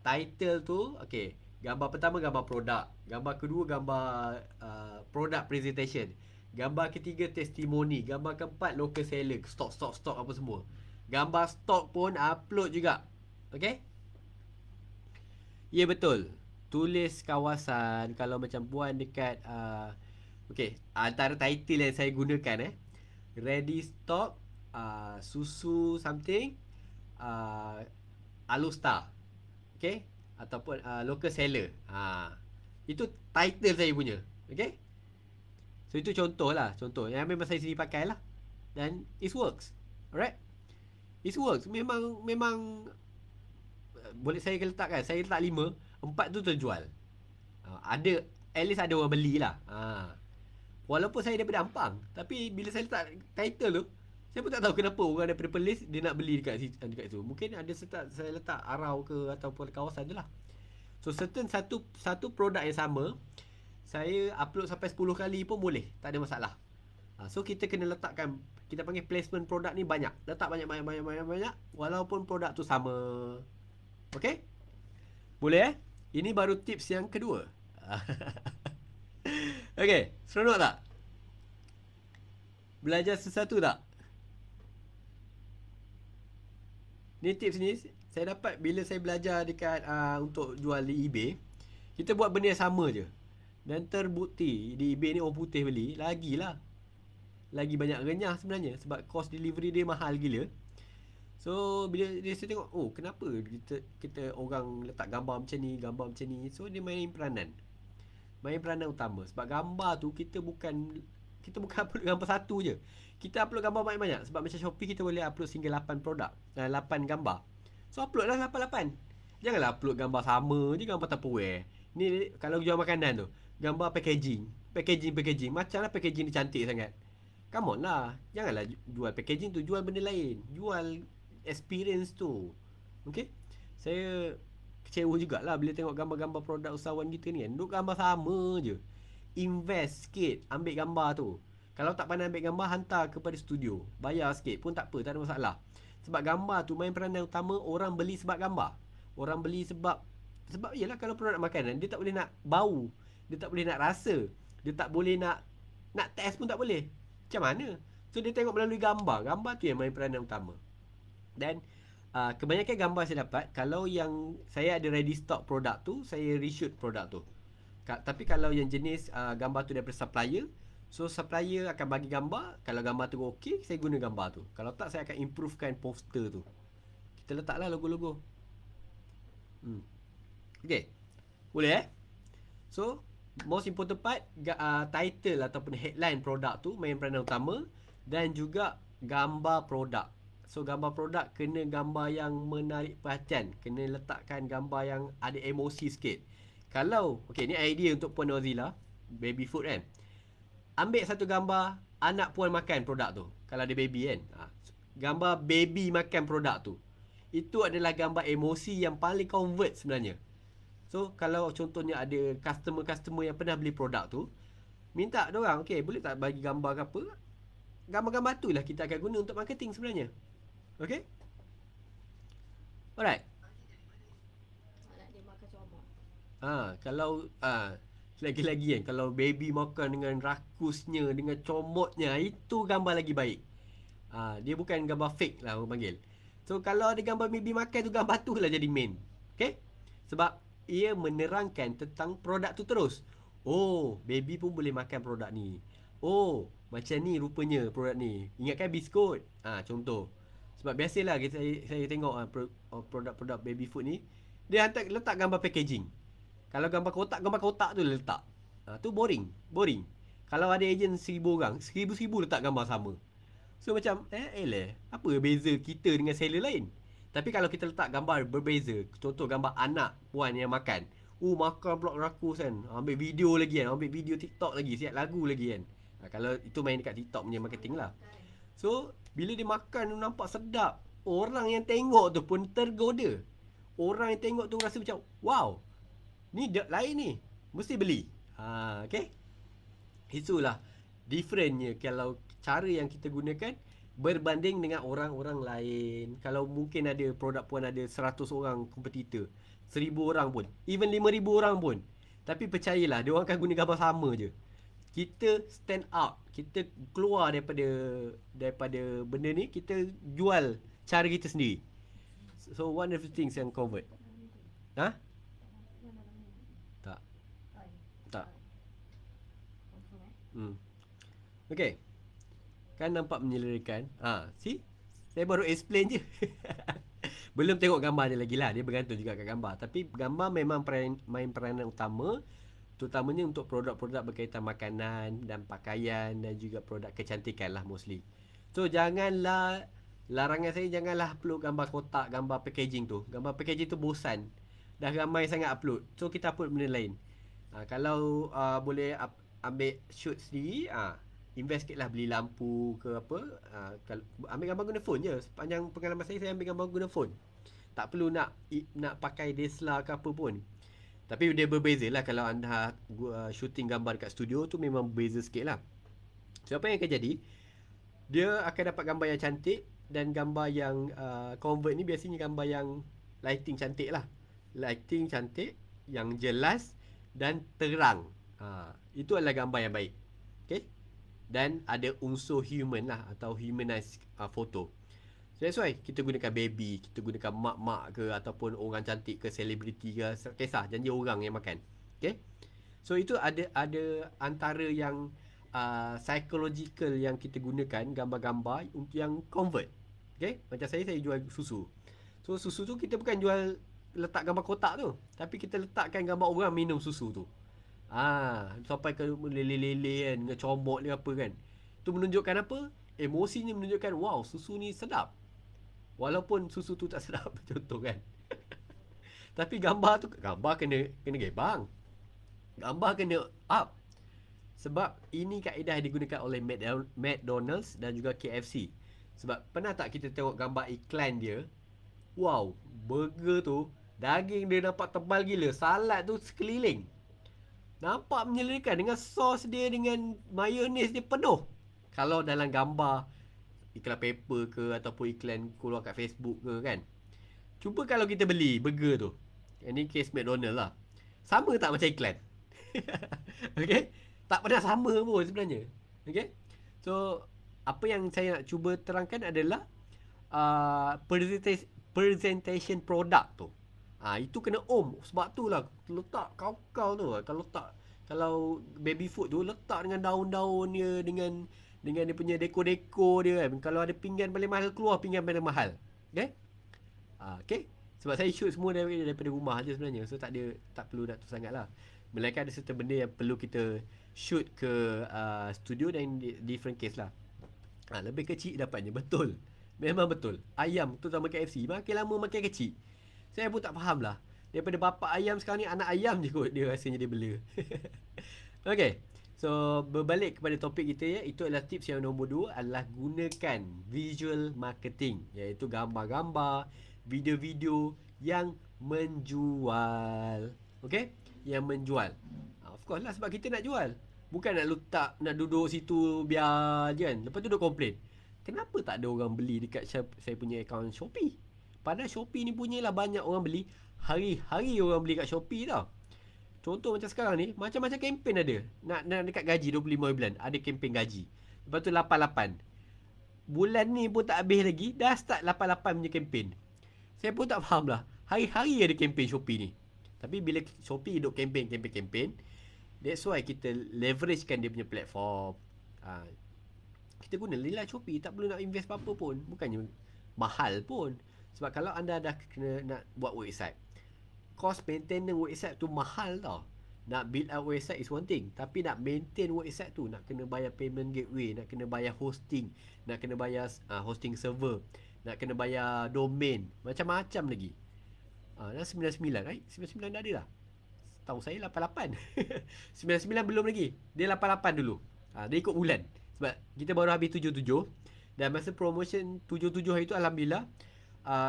title tu. Okay, gambar pertama gambar produk, gambar kedua gambar product presentation, gambar ketiga testimoni, gambar keempat local seller, stok apa semua. Gambar stok pun upload juga. Okay. Ya betul. Tulis kawasan. Kalau macam puan dekat okay, antara title yang saya gunakan ready stock susu something Alustar. Okay. Ataupun local seller. Itu title saya punya. Okay. So itu contoh lah. Contoh yang memang saya sendiri pakai lah. Dan it works. Alright. It works. Memang boleh saya letakkan. Saya letak 5, 4 tu terjual. Ada, at least ada orang beli lah. Walaupun saya daripada Ampang, tapi bila saya letak title tu, saya pun tak tahu kenapa orang daripada Perlis dia nak beli dekat situ. Mungkin ada saya letak Arau ke ataupun kawasan tu lah. So certain satu produk yang sama, saya upload sampai 10 kali pun boleh, tak ada masalah. So kita kena letakkan, kita panggil placement produk ni banyak. Letak banyak walaupun produk tu sama. Okay? Boleh Ini baru tips yang kedua. Okay, seronok tak? Belajar sesuatu tak? Ni tips ni saya dapat bila saya belajar dekat untuk jual di eBay. Kita buat benda yang sama je. Dan terbukti di eBay ni orang putih beli, lagilah. Lagi banyak renyah sebenarnya sebab cost delivery dia mahal gila. So bila dia tengok, oh kenapa kita orang letak gambar macam ni. So dia main peranan utama. Sebab gambar tu kita bukan upload gambar satu je. Kita upload gambar banyak-banyak. Sebab macam Shopee kita boleh upload single 8 produk, 8 gambar. So upload lah 8. Janganlah upload gambar sama je, gambar Tupperware. Ni kalau jual makanan tu, gambar packaging. Macam lah packaging ni cantik sangat. Come on lah. Janganlah jual packaging tu, jual benda lain. Jual experience tu. Okay. Saya kecewa jugalah bila tengok gambar-gambar produk usahawan kita ni kan. Duk gambar sama je. Invest sikit ambil gambar tu. Kalau tak pandai ambil gambar, hantar kepada studio. Bayar sikit pun tak apa, tak ada masalah. Sebab gambar tu main peranan utama. Orang beli sebab gambar. Orang beli sebab yelah kalau produk makanan, dia tak boleh nak bau, dia tak boleh nak rasa, dia tak boleh nak test pun tak boleh. Macam mana? So dia tengok melalui gambar. Gambar tu yang main peranan utama. Dan kebanyakan gambar saya dapat, kalau yang saya ada ready stock produk tu, saya reshoot produk tu. Tapi kalau yang jenis gambar tu daripada supplier, so supplier akan bagi gambar. Kalau gambar tu okey, saya guna gambar tu. Kalau tak, saya akan improvekan poster tu. Kita letaklah logo-logo. Okay. Boleh So most important part, title ataupun headline produk tu main peranan utama. Dan juga gambar produk. So gambar produk kena gambar yang menarik perhatian. Kena letakkan gambar yang ada emosi sikit. Kalau, okay, ni idea untuk Puan Nozila, baby food kan. Ambil satu gambar anak puan makan produk tu. Kalau ada baby kan, gambar baby makan produk tu. Itu adalah gambar emosi yang paling convert sebenarnya. So kalau contohnya ada customer-customer yang pernah beli produk tu, minta diorang, okay, boleh tak bagi gambar ke apa? Gambar-gambar tu lah kita akan guna untuk marketing sebenarnya. Okay? Alright. Anak dia makan comot. Kalau lagi-lagi kan, kalau baby makan dengan rakusnya, dengan comotnya, itu gambar lagi baik. Dia bukan gambar fake lah orang panggil. So kalau ada gambar baby makan tu, gambar tu lah jadi main. Okay? Sebab ia menerangkan tentang produk tu terus. Oh, baby pun boleh makan produk ni. Oh, macam ni rupanya produk ni. Ingatkan biskut. Contoh. Sebab biasalah saya tengok produk-produk baby food ni, dia letak gambar packaging. Kalau gambar kotak tu letak. Tu boring. Kalau ada ejen 1,000 orang, 1,000 letak gambar sama. So macam, apa beza kita dengan seller lain? Tapi kalau kita letak gambar berbeza, contoh gambar anak puan yang makan. Makan pula rakus kan. Ambil video lagi kan. Ambil video TikTok lagi. Siap lagu lagi kan. Kalau itu main dekat TikTok punya marketing lah. So, bila dia makan nampak sedap. Orang yang tengok tu pun tergoda. Orang yang tengok tu rasa macam, wow, ni lain ni. Mesti beli. Okay? Itulah differentnya kalau cara yang kita gunakan berbanding dengan orang-orang lain. Kalau mungkin ada produk pun ada 100 orang kompetitor, 1,000 orang pun, even 5,000 orang pun, tapi percayalah dia orang akan guna gambar sama je. Kita stand out, kita keluar daripada benda ni, kita jual cara kita sendiri. So one of the things yang convert. Tak. Okay. Kan nampak menyelerakan. See? Saya baru explain je. Belum tengok gambar dia lagi lah. Dia bergantung juga kat gambar. Tapi gambar memang main peranan utama. Terutamanya untuk produk-produk berkaitan makanan dan pakaian dan juga produk kecantikan lah mostly. So janganlah, larangan saya janganlah upload gambar kotak, gambar packaging tu. Gambar packaging tu bosan. Dah ramai sangat upload. So kita upload benda lain. Kalau boleh ambil shoot sendiri, invest sikit lah, beli lampu ke apa. Kalau ambil gambar guna phone je. Sepanjang pengalaman saya ambil gambar guna phone. Tak perlu nak pakai DSLR ke apa pun. Tapi dia berbeza lah kalau anda shooting gambar dekat studio tu, memang berbeza sikit lah. So apa yang akan jadi, dia akan dapat gambar yang cantik. Dan gambar yang convert ni biasanya gambar yang lighting cantik lah. Lighting cantik, yang jelas dan terang. Itu adalah gambar yang baik. Okay? Dan ada unsur human lah, atau humanized photo. So that's why kita gunakan baby, kita gunakan mak-mak ke, ataupun orang cantik ke, selebriti ke, kisah janji orang yang makan. Okay? So itu ada antara yang psychological yang kita gunakan, gambar-gambar yang convert. Okay? Macam saya jual susu. So susu tu kita bukan jual letak gambar kotak tu, tapi kita letakkan gambar orang minum susu tu. Sampai ke lele-lele kan, dengan comot dia apa kan. Tu menunjukkan apa? Emosinya menunjukkan, wow, susu ni sedap. Walaupun susu tu tak sedap, contoh kan. Tapi gambar kena gebang. Gambar kena up. Sebab ini kaedah yang digunakan oleh McDonald's dan juga KFC. Sebab pernah tak kita tengok gambar iklan dia? Wow, burger tu, daging dia nampak tebal gila. Salad tu sekeliling. Nampak menyelerakan dengan sos dia, dengan mayonnaise dia penuh. Kalau dalam gambar iklan paper ke, ataupun iklan keluar kat Facebook ke kan. Cuba kalau kita beli burger tu. Ini case McDonald lah. Sama tak macam iklan? Okay? Tak pernah sama pun sebenarnya. Okay? So, apa yang saya nak cuba terangkan adalah presentation produk tu. Itu kena sebab tu lah letak kau tu. Kalau baby food tu letak dengan daun-daun dia, dengan dia punya dekor-dekor dia kan. Kalau ada pinggan paling mahal, keluar pinggan paling mahal. Okay? Okay? Sebab saya shoot semua daripada rumah je sebenarnya. So tak perlu nak tu sangat lah. Melainkan ada certain benda yang perlu kita shoot ke studio, dan different case lah. Lebih kecil dapatnya. Betul. Memang betul. Ayam tu sama KFC, makin lama makin kecil. Saya pun tak faham lah. Daripada bapa ayam sekarang ni anak ayam je kot dia rasanya dia bela. Okay. So berbalik kepada topik kita ya. Itu adalah tips yang nombor 2, adalah gunakan visual marketing. Iaitu gambar-gambar, video-video yang menjual. Okay, yang menjual. Of course lah, sebab kita nak jual. Bukan nak letak, nak duduk situ biar je kan. Lepas tu duduk komplain, kenapa tak ada orang beli dekat saya punya akaun Shopee? Padahal Shopee ni punyalah banyak orang beli. Hari-hari orang beli kat Shopee tau. Contoh macam sekarang ni, macam-macam kempen ada. Nak dekat gaji 25 bulan, ada kempen gaji. Lepas tu 88. Bulan ni pun tak habis lagi, dah start 88 punya kempen. Saya pun tak faham lah. Hari-hari ada kempen Shopee ni. Tapi bila Shopee hidup kempen, that's why kita leveragekan dia punya platform. Kita guna lilah Shopee, tak perlu nak invest apa-apa pun. Bukannya mahal pun. Sebab kalau anda dah kena nak buat website, cost maintenance website tu mahal tau. Nak build up website is one thing, tapi nak maintain website tu, nak kena bayar payment gateway, nak kena bayar hosting, nak kena bayar hosting server, nak kena bayar domain, macam-macam lagi. Dah 99, right? 99 dah ada lah. Tahu saya 88. 99 belum lagi. Dia 88 dulu. Dia ikut bulan. Sebab kita baru habis 77. Dan masa promotion 77 hari tu, alhamdulillah,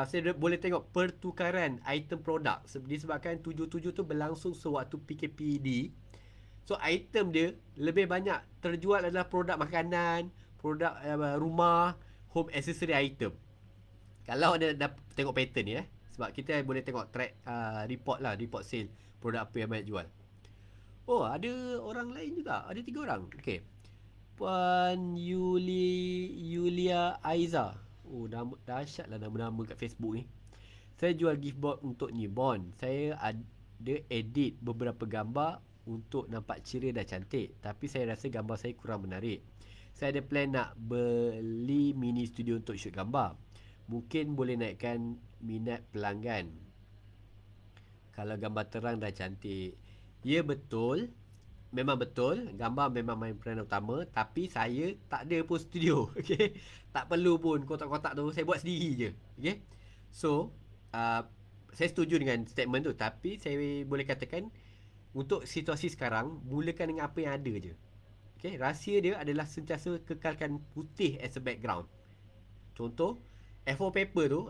saya boleh tengok pertukaran item produk. Disebabkan 77 tu berlangsung sewaktu PKPD. So item dia lebih banyak terjual adalah produk makanan, produk rumah, home accessory item. Kalau anda dah tengok pattern ni sebab kita boleh tengok track report lah, report sale, produk apa yang banyak jual. Oh, ada orang lain juga. Ada 3 orang. Okay, Puan Yulia Aiza. Oh, dahsyat lah nama-nama kat Facebook ni. Saya jual gift box untuk newborn. Saya ada edit beberapa gambar untuk nampak ceria dan cantik, tapi saya rasa gambar saya kurang menarik. Saya ada plan nak beli mini studio untuk shoot gambar. Mungkin boleh naikkan minat pelanggan kalau gambar terang dan cantik. Ya, betul. Memang betul, gambar memang main peranan utama, tapi saya tak ada pun studio. Okay, tak perlu pun kotak-kotak tu, saya buat sendiri je. Okay, so saya setuju dengan statement tu, tapi saya boleh katakan untuk situasi sekarang, mulakan dengan apa yang ada je. Okay, rahsia dia adalah sentiasa kekalkan putih as a background. Contoh, A4 paper tu,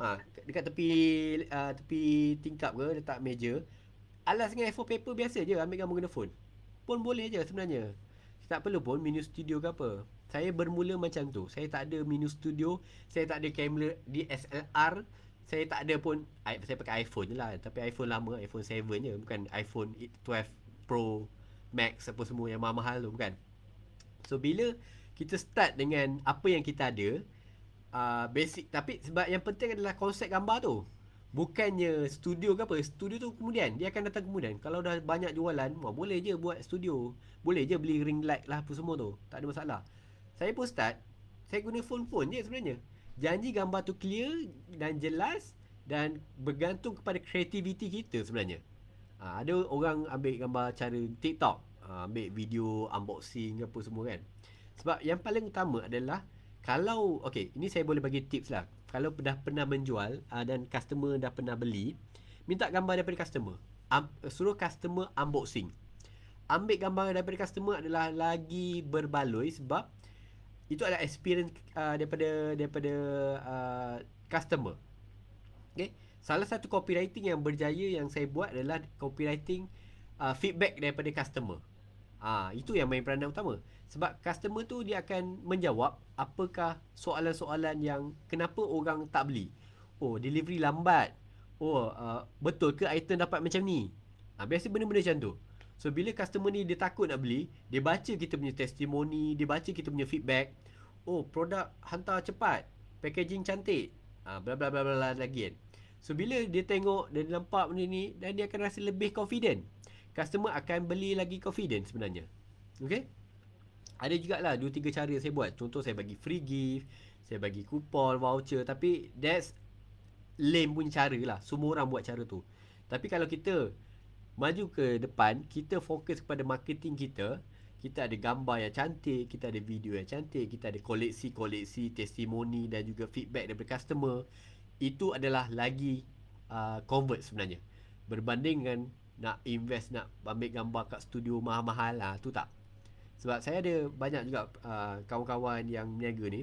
dekat tepi tingkap ke, letak meja, alas dengan A4 paper biasa je, ambil gambar guna phone pun boleh je sebenarnya. Tak perlu pun mini studio ke apa. Saya bermula macam tu. Saya tak ada mini studio, saya tak ada kamera DSLR, saya tak ada pun, saya pakai iPhone je lah. Tapi iPhone lama, iPhone 7 je, bukan iPhone 12 Pro Max apa semua yang mahal-mahal tu, bukan. So bila kita start dengan apa yang kita ada, basic, tapi sebab yang penting adalah konsep gambar tu. Bukannya studio ke apa. Studio tu kemudian, dia akan datang kemudian. Kalau dah banyak jualan, boleh je buat studio, boleh je beli ring light lah apa semua tu, tak ada masalah. Saya pun start, saya guna phone je sebenarnya. Janji gambar tu clear dan jelas, dan bergantung kepada kreativiti kita sebenarnya. Ada orang ambil gambar cara TikTok, ambil video unboxing apa semua kan. Sebab yang paling utama adalah, kalau, okay, ini saya boleh bagi tips lah. Kalau dah pernah menjual dan customer dah pernah beli, minta gambar daripada customer. Suruh customer unboxing. Ambil gambar daripada customer adalah lagi berbaloi, sebab itu adalah experience daripada customer. Okay? Salah satu copywriting yang berjaya yang saya buat adalah copywriting feedback daripada customer. Itu yang main peranan utama. Sebab customer tu dia akan menjawab apakah soalan-soalan yang kenapa orang tak beli. Oh, delivery lambat. Oh, betul ke item dapat macam ni? Biasa benda-benda macam tu. So bila customer ni dia takut nak beli, dia baca kita punya testimoni, dia baca kita punya feedback. Oh, produk hantar cepat, packaging cantik, bla bla bla bla lagi kan. So bila dia tengok dan dia nampak benda ni, dan dia akan rasa lebih confident. Customer akan beli lagi confident sebenarnya. Okay? Ada jugalah 2-3 cara saya buat. Contoh, saya bagi free gift, saya bagi kupon, voucher. Tapi that's lame punya cara lah. Semua orang buat cara tu. Tapi kalau kita maju ke depan, kita fokus kepada marketing kita, kita ada gambar yang cantik, kita ada video yang cantik, kita ada koleksi-koleksi, testimoni dan juga feedback daripada customer. Itu adalah lagi convert sebenarnya. Berbanding dengan nak invest, nak ambil gambar kat studio mahal-mahal, tu tak. Sebab saya ada banyak juga kawan-kawan yang meniaga ni,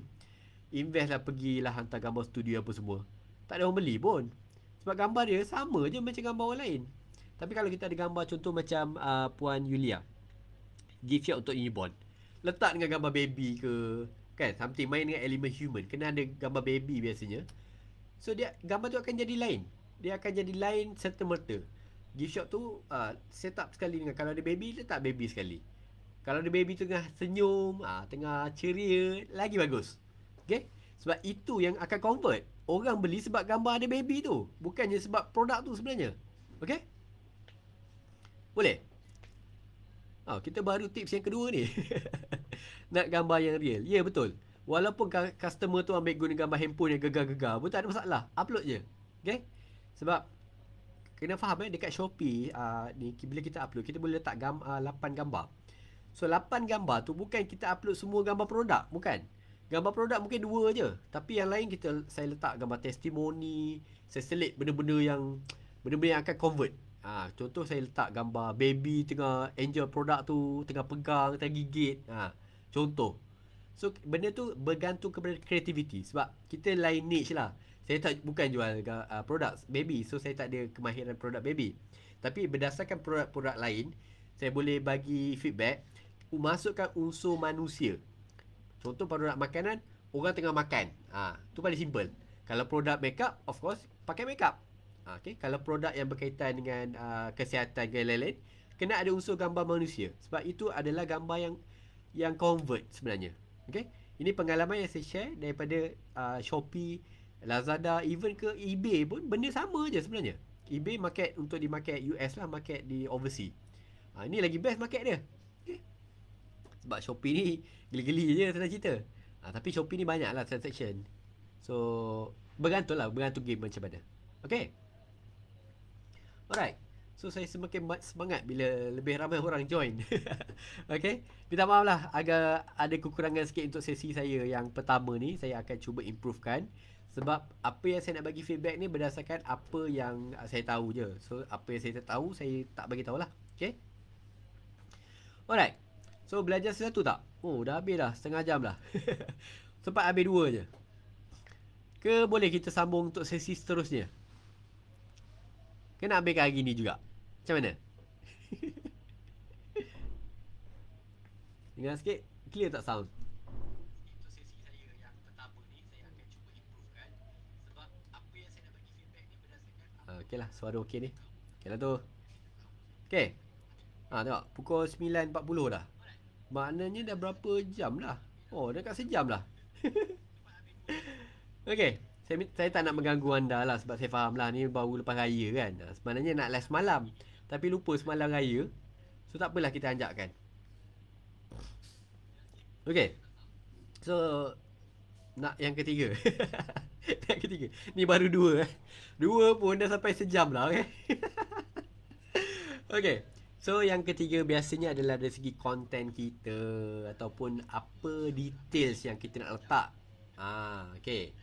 invest lah, pergilah hantar gambar studio apa semua, tak ada orang beli pun. Sebab gambar dia sama je macam gambar orang lain. Tapi kalau kita ada gambar contoh macam Puan Yulia, gift shop untuk newborn, letak dengan gambar baby ke, kan, something main dengan elemen human, kena ada gambar baby biasanya. So dia gambar tu akan jadi lain. Dia akan jadi lain serta merta. Gift shop tu set up sekali dengan, kalau ada baby, letak baby sekali. Kalau ada baby tengah senyum, tengah ceria, lagi bagus. Okay? Sebab itu yang akan convert. Orang beli sebab gambar ada baby tu, bukannya sebab produk tu sebenarnya. Okay? Boleh? Kita baru tips yang kedua ni. Nak gambar yang real. Ya, betul. Walaupun customer tu ambil guna gambar handphone yang gegar-gegar pun tak ada masalah. Upload je. Okay? Sebab kena faham dekat Shopee ni, bila kita upload, kita boleh letak 8 gambar. So 8 gambar tu bukan kita upload semua gambar produk, bukan. Gambar produk mungkin 2 je, tapi yang lain saya letak gambar testimoni. Saya select benda-benda yang akan convert. Contoh saya letak gambar baby tengah enjoy produk tu, tengah pegang, tengah gigit. Contoh. So benda tu bergantung kepada kreativiti. Sebab kita lain niche lah. Saya bukan jual produk baby, so saya tak ada kemahiran produk baby. Tapi berdasarkan produk-produk lain, saya boleh bagi feedback, masukkan unsur manusia. Contoh produk makanan, orang tengah makan. Tu paling simple. Kalau produk makeup, of course, pakai makeup. Okay? Kalau produk yang berkaitan dengan kesihatan dan lain-lain, kena ada unsur gambar manusia. Sebab itu adalah gambar yang convert sebenarnya. Okay? Ini pengalaman yang saya share daripada Shopee, Lazada, even ke eBay pun benda sama je sebenarnya. eBay market untuk di market US lah, market di overseas. Ini lagi best market dia. Okay? Sebab Shopee ni geli-geli je senang cerita. Tapi Shopee ni banyak lah transaction. So bergantung game macam mana. Okay. Alright. So saya semakin semangat bila lebih ramai orang join. Okay. Minta maaf lah, agak ada kekurangan sikit untuk sesi saya yang pertama ni. Saya akan cuba improvekan. Sebab apa yang saya nak bagi feedback ni berdasarkan apa yang saya tahu je. So apa yang saya tak tahu, saya tak bagi tahu lah. Okay. Alright. So belajar sesuatu tak? Dah habis dah, setengah jam lah. Sempat habis 2 je. Ke boleh kita sambung untuk sesi seterusnya? Kena habiskan hari ni juga. Macam mana? Dengar sikit. Clear tak sound? Untuk sesi saya yang pertama ni, saya akan cuba improvekan. Sebab apa yang saya nak bagi feedback ni berdasarkan okey lah, suara okey ni. Okey lah tu. Okey. Tengok, pukul 9.40 dah. Maknanya dah berapa jam dah? Dah kat sejam lah. Okey. Saya tak nak mengganggu anda lah, sebab saya faham lah ni baru lepas raya kan. Sebenarnya nak live semalam, tapi lupa semalam raya. So tak apalah, kita anjakkan. Okey. So nak yang ketiga. Yang ketiga. Ni baru 2 2 pun dah sampai sejam lah. Okay. Okay. So yang ketiga biasanya adalah dari segi konten kita, ataupun apa details yang kita nak letak. Okay.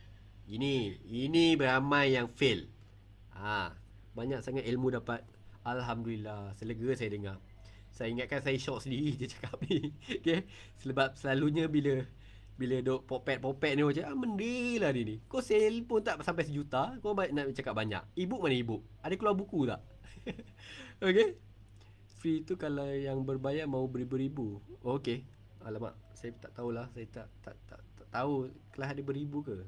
Ini beramai yang fail. Banyak sangat ilmu dapat. Alhamdulillah, selega saya dengar. Saya ingatkan saya shock sendiri dia cakap ni. Okay. Sebab selalunya bila duk popet ni macam benda lah dia ni. Kau sale pun tak sampai 1 juta, kau nak cakap banyak. E-book mana e-book? Ada keluar buku tak? Okay. Free tu kalau yang berbayar mau beribu-ribu. Okay. Alamak, saya tak tahulah. Saya tak tahu kelas ada beribu ke.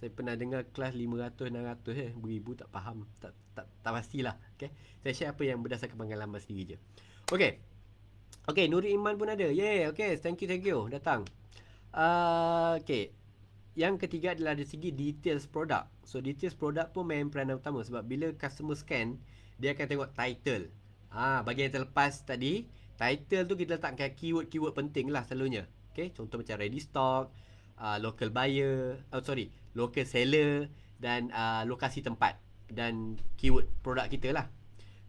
Saya pernah dengar kelas 500, 600 beribu tak faham. Tak pastilah. Okay. Saya share apa yang berdasarkan pengalaman sendiri je. Okay. Okay, Nuri Iman pun ada. Yeah, okay. Thank you. Datang. Okay. Yang ketiga adalah dari segi details produk. So details produk pun main peranan utama. Sebab bila customer scan, dia akan tengok title. Bagian yang terlepas tadi, title tu kita letakkan keyword penting lah selalunya. Okay, contoh macam ready stock, local buyer, local seller, dan lokasi tempat dan keyword produk kita lah.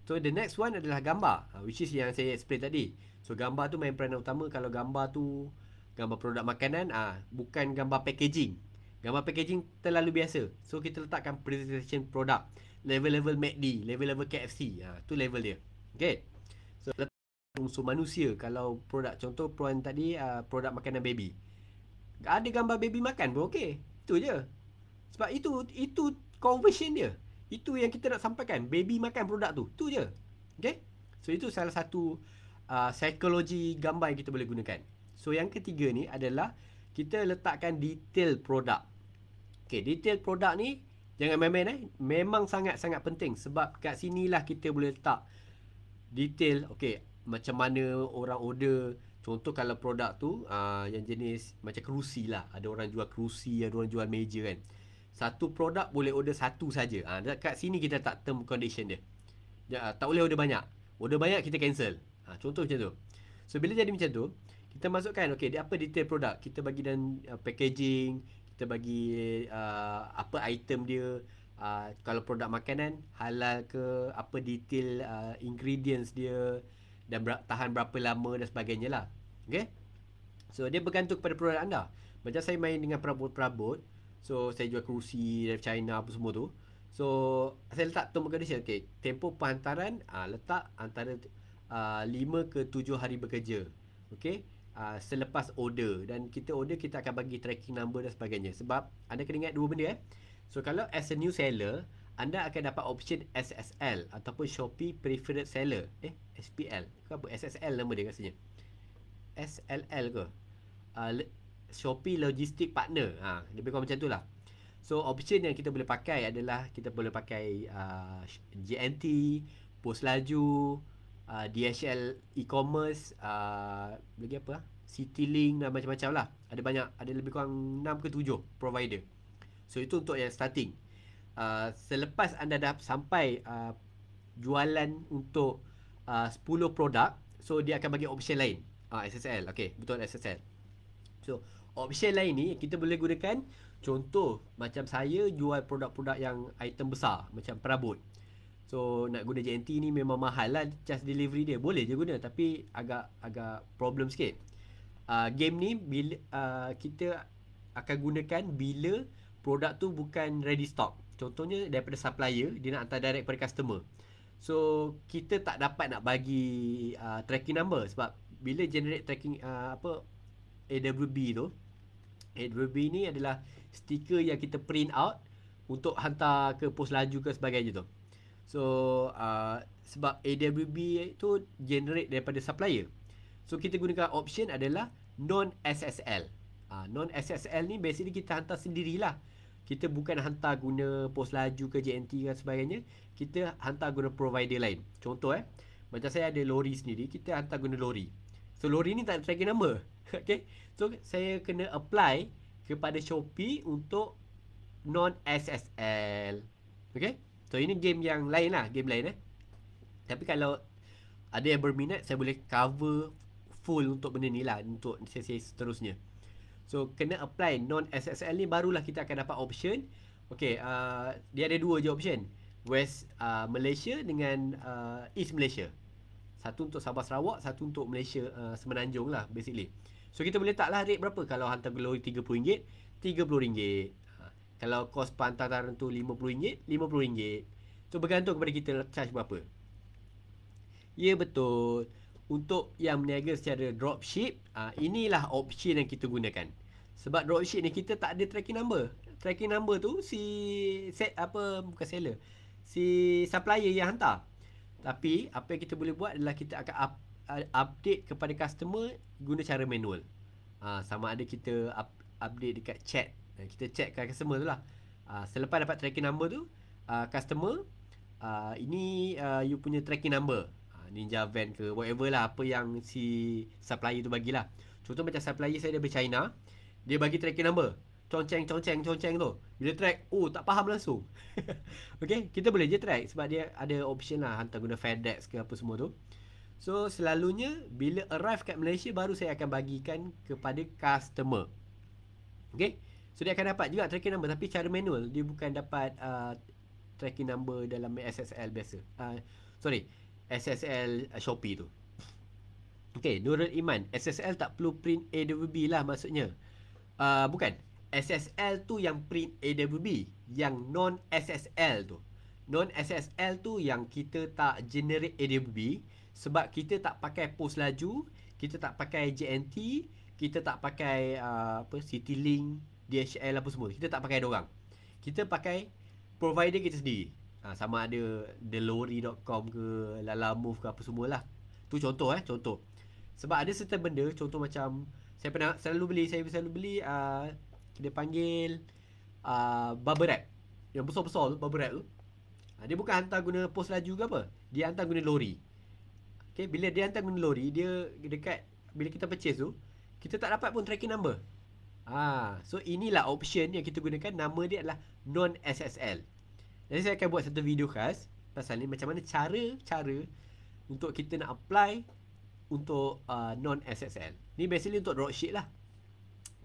So the next one adalah gambar, which is yang saya explain tadi. So gambar tu main peranan utama. Kalau gambar tu gambar produk makanan, bukan gambar packaging. Gambar packaging terlalu biasa. So kita letakkan presentation produk, level-level MACD, level-level KFC. Tu level dia. Okay. So letak unsur manusia. Kalau produk, contoh puan tadi produk makanan baby, ada gambar baby makan pun okey. Itu je. Sebab itu conversion dia. Itu yang kita nak sampaikan. Baby makan produk tu. Tu je. Okay? So itu salah satu psikologi gambar yang kita boleh gunakan. So yang ketiga ni adalah kita letakkan detail produk. Okay, detail produk ni jangan main-main memang sangat-sangat penting sebab kat sinilah kita boleh letak detail. Okay, macam mana orang order. Contoh kalau produk tu yang jenis macam kerusi lah, ada orang jual kerusi, ada orang jual meja kan. Satu produk boleh order satu saja. Dekat sini kita letak term condition dia. Tak boleh order banyak. Order banyak kita cancel. Contoh macam tu. So bila jadi macam tu, kita masukkan okay, dia apa detail produk. Kita bagi dan packaging, kita bagi apa item dia, kalau produk makanan halal ke, apa detail ingredients dia, dan tahan berapa lama dan sebagainya lah. Okay. So dia bergantung kepada produk anda. Macam saya main dengan perabot-perabot, so saya jual kerusi dari China apa semua tu. So saya letak term condition. Okay, tempoh penghantaran letak antara 5 ke 7 hari bekerja. Okay, selepas order. Dan kita order, kita akan bagi tracking number dan sebagainya. Sebab anda kena ingat dua benda So kalau as a new seller, anda akan dapat option SSL ataupun Shopee Preferred Seller. SPL ke apa? SSL nama dia rasanya. SLL ke? Shopee Logistic Partner. Lebih kurang macam tu lah. So option yang kita boleh pakai adalah kita boleh pakai JNT, Pos Laju, DHL E-commerce, lagi apa? Citylink dan macam-macam lah. Ada banyak, ada lebih kurang 6 ke 7 provider. So itu untuk yang starting. Selepas anda dah sampai jualan untuk 10 produk, so dia akan bagi option lain. SSL. Okay, betul SSL. So option lain ni kita boleh gunakan. Contoh macam saya jual produk-produk yang item besar macam perabot. So nak guna JNT ni memang mahal lah charge delivery dia. Boleh je guna tapi agak problem sikit. Game ni bila kita akan gunakan bila produk tu bukan ready stock. Contohnya daripada supplier, dia nak hantar direct pada customer. So kita tak dapat nak bagi tracking number sebab bila generate tracking AWB tu, AWB ni adalah stiker yang kita print out untuk hantar ke pos laju ke sebagainya tu. So sebab AWB tu generate daripada supplier, so kita gunakan option adalah non-SSL. Non-SSL ni basically kita hantar sendirilah. Kita bukan hantar guna pos laju ke JNT dan sebagainya. Kita hantar guna provider lain. Contoh macam saya ada lori sendiri, kita hantar guna lori. So lori ni tak ada tracking number. Okay, so saya kena apply kepada Shopee untuk non-SSL. Okay, so ini game yang lain lah, game lain Tapi kalau ada yang berminat, saya boleh cover full untuk benda ni lah, untuk sesi seterusnya. So kena apply non-SSL ni, barulah kita akan dapat option. Okay, dia ada dua je option, West Malaysia dengan East Malaysia. Satu untuk Sabah Sarawak, satu untuk Malaysia Semenanjung lah basically. So kita boleh letak lah rate berapa. Kalau hantar lori RM30, RM30. Kalau kos penghantaran tu RM50, RM50. So bergantung kepada kita charge berapa. Ya betul. Untuk yang berniaga secara dropship, inilah option yang kita gunakan. Sebab dropship ni kita tak ada tracking number. Tracking number tu si seller, si supplier yang hantar. Tapi apa yang kita boleh buat adalah kita akan update kepada customer guna cara manual. Sama ada kita update dekat chat. Kita chat kat customer tu lah. Selepas dapat tracking number tu, customer, ini you punya tracking number. Ninja Van ke whatever lah, apa yang si supplier tu bagilah. Contoh macam supplier saya daripada China, dia bagi tracking number. Conceng tu. Bila track, tak faham langsung. Okay, kita boleh je track sebab dia ada option lah, hantar guna FedEx ke apa semua tu. So selalunya bila arrive kat Malaysia, baru saya akan bagikan kepada customer. Okay, so dia akan dapat juga tracking number, tapi cara manual. Dia bukan dapat tracking number dalam SSL biasa. SSL Shopee tu. Okay, Nurul Iman, SSL tak perlu print AWB lah maksudnya. Bukan, SSL tu yang print AWB. Yang non-SSL tu, non-SSL tu yang kita tak generate AWB. Sebab kita tak pakai pos laju, kita tak pakai JNT, kita tak pakai Citylink, DHL apa semua. Kita tak pakai dorang. Kita pakai provider kita sendiri. Sama ada thelorry.com ke Lalamove ke apa semualah. Tu contoh contoh. Sebab ada certain benda, contoh macam saya selalu beli dia panggil bubble wrap. Yang besar-besar tu, bubble wrap tu. Dia bukan hantar guna pos laju ke apa. Dia hantar guna lori. Okay, bila dia hantar guna lori, dia dekat bila kita purchase tu, kita tak dapat pun tracking number. So inilah option yang kita gunakan. Nama dia adalah non-SSL. Jadi saya akan buat satu video khas pasal ni, macam mana cara untuk kita nak apply untuk non-SSL. Ni basically untuk dropship lah.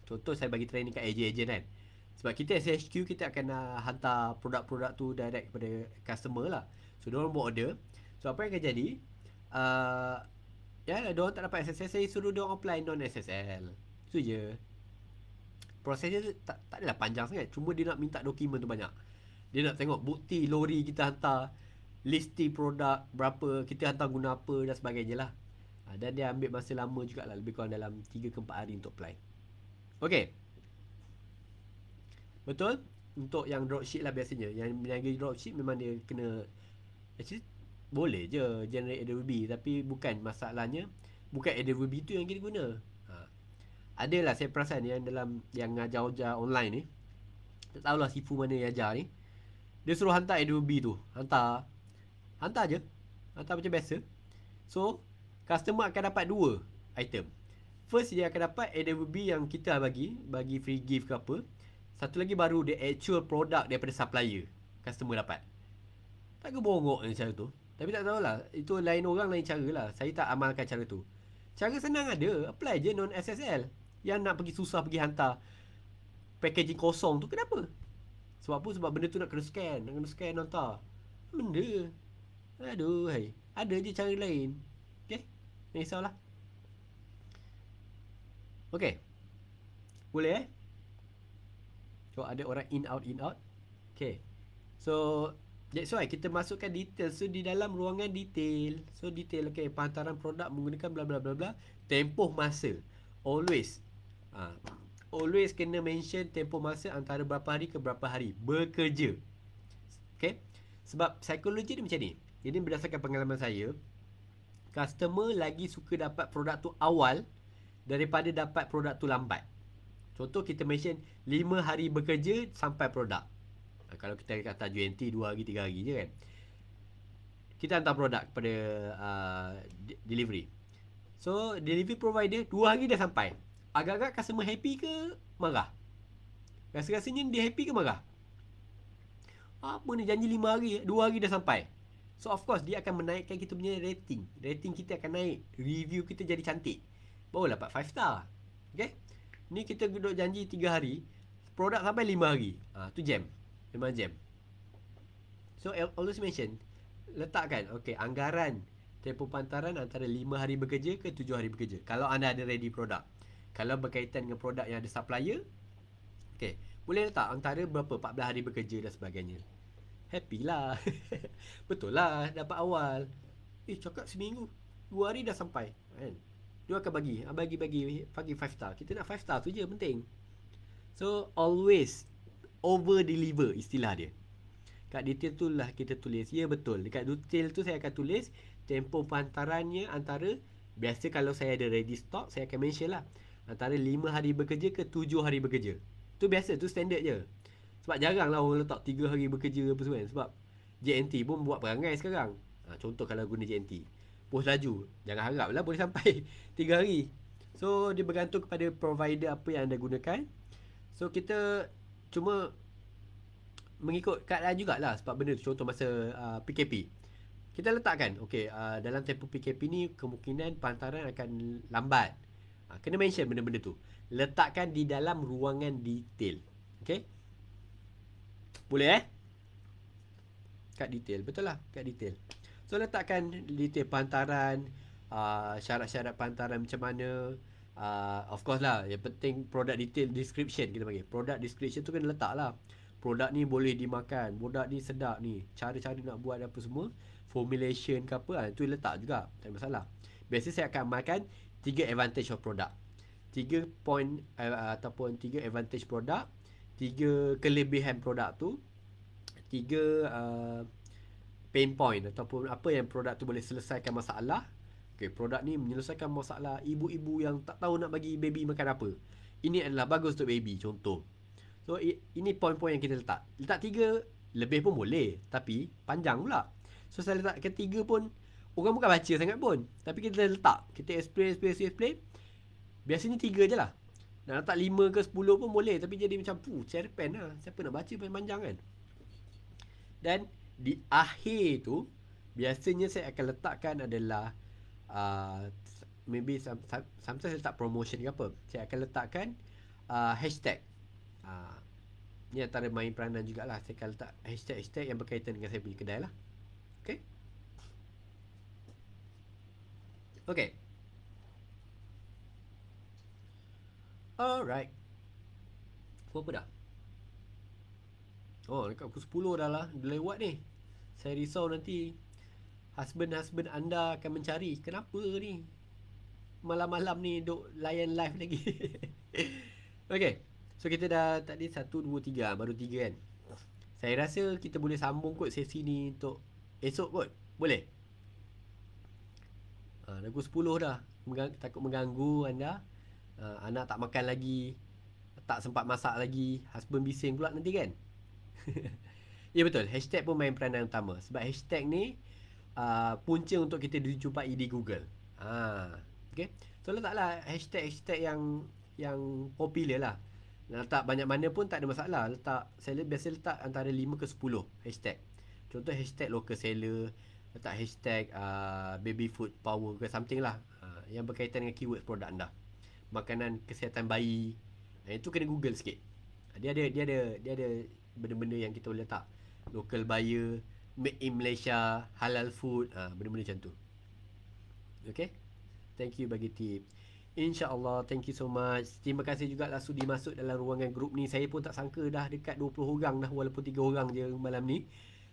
Contoh saya bagi training kat agent kan. Sebab kita SHQ, kita akan hantar produk-produk tu direct kepada customer lah. So diorang buat order. So apa yang akan jadi, diorang tak dapat SSL, saya suruh diorang apply non-SSL. Itu je. Prosesnya tak adalah panjang sangat. Cuma dia nak minta dokumen tu banyak. Dia nak tengok bukti lori kita hantar, listing produk berapa, kita hantar guna apa dan sebagainya lah. Dan dia ambil masa lama jugalah, lebih kurang dalam 3 ke 4 hari untuk apply. Okay. Betul? Untuk yang dropship lah biasanya. Yang meniaga dropship memang dia kena, actually boleh je generate AWB, tapi bukan masalahnya, bukan AWB tu yang kita guna. Adalah saya perasan yang dalam yang ajar online ni, tak tahulah sifu mana yang ajar ni, dia suruh hantar AWB tu. Hantar je. Hantar macam biasa. So customer akan dapat 2 item. First, dia akan dapat AWB yang kita bagi free gift ke apa. Satu lagi baru dia actual product daripada supplier customer dapat. Tak ke bongok ni cara tu. Tapi tak tahulah, itu lain orang lain cara lah. Saya tak amalkan cara tu. Cara senang ada, apply je non-SSL. Yang nak pergi susah pergi hantar packaging kosong tu, kenapa? Sebab apa? Sebab benda tu nak kena scan hantar. Benda. Aduh, hai. Ada je cara lain. Okay? Tak kisahlah. Okay. Boleh So ada orang in out. Okay. So that's why kita masukkan detail. So di dalam ruangan detail. So detail, okay, penghantaran produk menggunakan bla bla bla bla. Tempoh masa. Always kena mention tempoh masa antara berapa hari ke berapa hari bekerja. Okay. Sebab psikologi dia macam ni. Ini berdasarkan pengalaman saya. Customer lagi suka dapat produk tu awal daripada dapat produk tu lambat. Contoh kita mention 5 hari bekerja sampai produk. Kalau kita kata UNT 2 hari 3 hari je kan, kita hantar produk kepada delivery. So delivery provider 2 hari dah sampai. Agak-agak customer happy ke marah? Rasa-rasanya dia happy ke marah? Apa ni, janji 5 hari, 2 hari dah sampai. So of course dia akan menaikkan kita punya rating. Rating kita akan naik, review kita jadi cantik, baru dapat 5 star. Okay. Ni kita duduk janji 3 hari, produk sampai 5 hari. Tu jam. Memang jam. So always mention, letakkan anggaran tempoh pantaran antara 5 hari bekerja ke 7 hari bekerja. Kalau anda ada ready produk. Kalau berkaitan dengan produk yang ada supplier, boleh letak antara berapa, 14 hari bekerja dan sebagainya. Happy lah. Betul lah, dapat awal. Cakap seminggu, 2 hari dah sampai kan? Dia akan bagi 5 star. Kita nak 5 star tu je penting. So always over deliver istilah dia. Kat detail tu lah kita tulis. Ya betul, dekat detail tu saya akan tulis tempoh pantarannya antara, biasa kalau saya ada ready stock, saya akan mention lah, antara 5 hari bekerja ke 7 hari bekerja. Tu biasa, tu standard je. Sebab jarang lah orang letak 3 hari bekerja apa semua kan. Sebab JNT pun buat perangai sekarang. Contoh kalau guna JNT, pos laju, jangan harap lah boleh sampai 3 hari. So dia bergantung kepada provider apa yang anda gunakan. So kita cuma mengikut keadaan jugalah. Sebab benda tu, contoh masa PKP, kita letakkan dalam tempoh PKP ni kemungkinan pantaran akan lambat. Kena mention benda-benda tu. Letakkan di dalam ruangan detail. Okay. Boleh kat detail. Betul lah, kat detail. So letakkan detail pantaran, syarat-syarat pantaran macam mana. Of course lah, yang penting product detail description kita panggil. Product description tu kena letak lah. Produk ni boleh dimakan, produk ni sedap ni, cara-cara nak buat apa semua, formulation ke apa, tu letak juga, tak ada masalah. Biasa saya akan amalkan 3 advantage of product. 3 point ataupun 3 advantage produk, 3 kelebihan produk tu, 3 pain point ataupun apa yang produk tu boleh selesaikan masalah. Okay, produk ni menyelesaikan masalah ibu-ibu yang tak tahu nak bagi baby makan apa. Ini adalah bagus untuk baby, contoh. So ini poin-poin yang kita letak. Letak 3 lebih pun boleh, tapi panjang pula. So saya letak ketiga pun orang bukan baca sangat pun, tapi kita letak, kita explain. Biasanya 3 je lah. Nak letak 5 ke 10 pun boleh, tapi jadi macam cerpen lah. Siapa nak baca panjang kan. Dan di akhir tu biasanya saya akan letakkan adalah maybe sometimes letak promotion ke apa. Saya akan letakkan hashtag. Ni antara main peranan jugalah. Saya akan letak hashtag yang berkaitan dengan saya punya kedai lah. Okay. Okay. Alright. Apa dah? Oh, dekat pukul 10 dah lah. Dah lewat ni. Saya risau nanti husband anda akan mencari. Kenapa ni? Malam-malam ni duk layan live lagi. Okay. So kita dah tadi 1, 2, 3. Baru 3 kan. Saya rasa kita boleh sambung kot sesi ni untuk esok kot. Boleh? Dah pukul 10 dah. Takut mengganggu anda. Anak tak makan lagi. Tak sempat masak lagi. Husband bising pula nanti kan. Ya betul. Hashtag pun main peranan utama. Sebab hashtag ni punca untuk kita dijumpai di Google. Okay. So letaklah hashtag yang popular lah. Letak banyak mana pun tak ada masalah. Saya biasa letak antara 5 ke 10 hashtag. Contoh hashtag local seller, letak hashtag baby food power ke something lah. Yang berkaitan dengan keyword produk anda. Makanan kesihatan bayi. Itu kena Google sikit. Dia ada benda-benda yang kita boleh letak. Local buyer, made in Malaysia, halal food, benda-benda macam tu. Okay. Thank you bagi tip. InsyaAllah, thank you so much. Terima kasih jugalah sudi masuk dalam ruangan grup ni. Saya pun tak sangka dah dekat 20 orang dah, walaupun 3 orang je malam ni.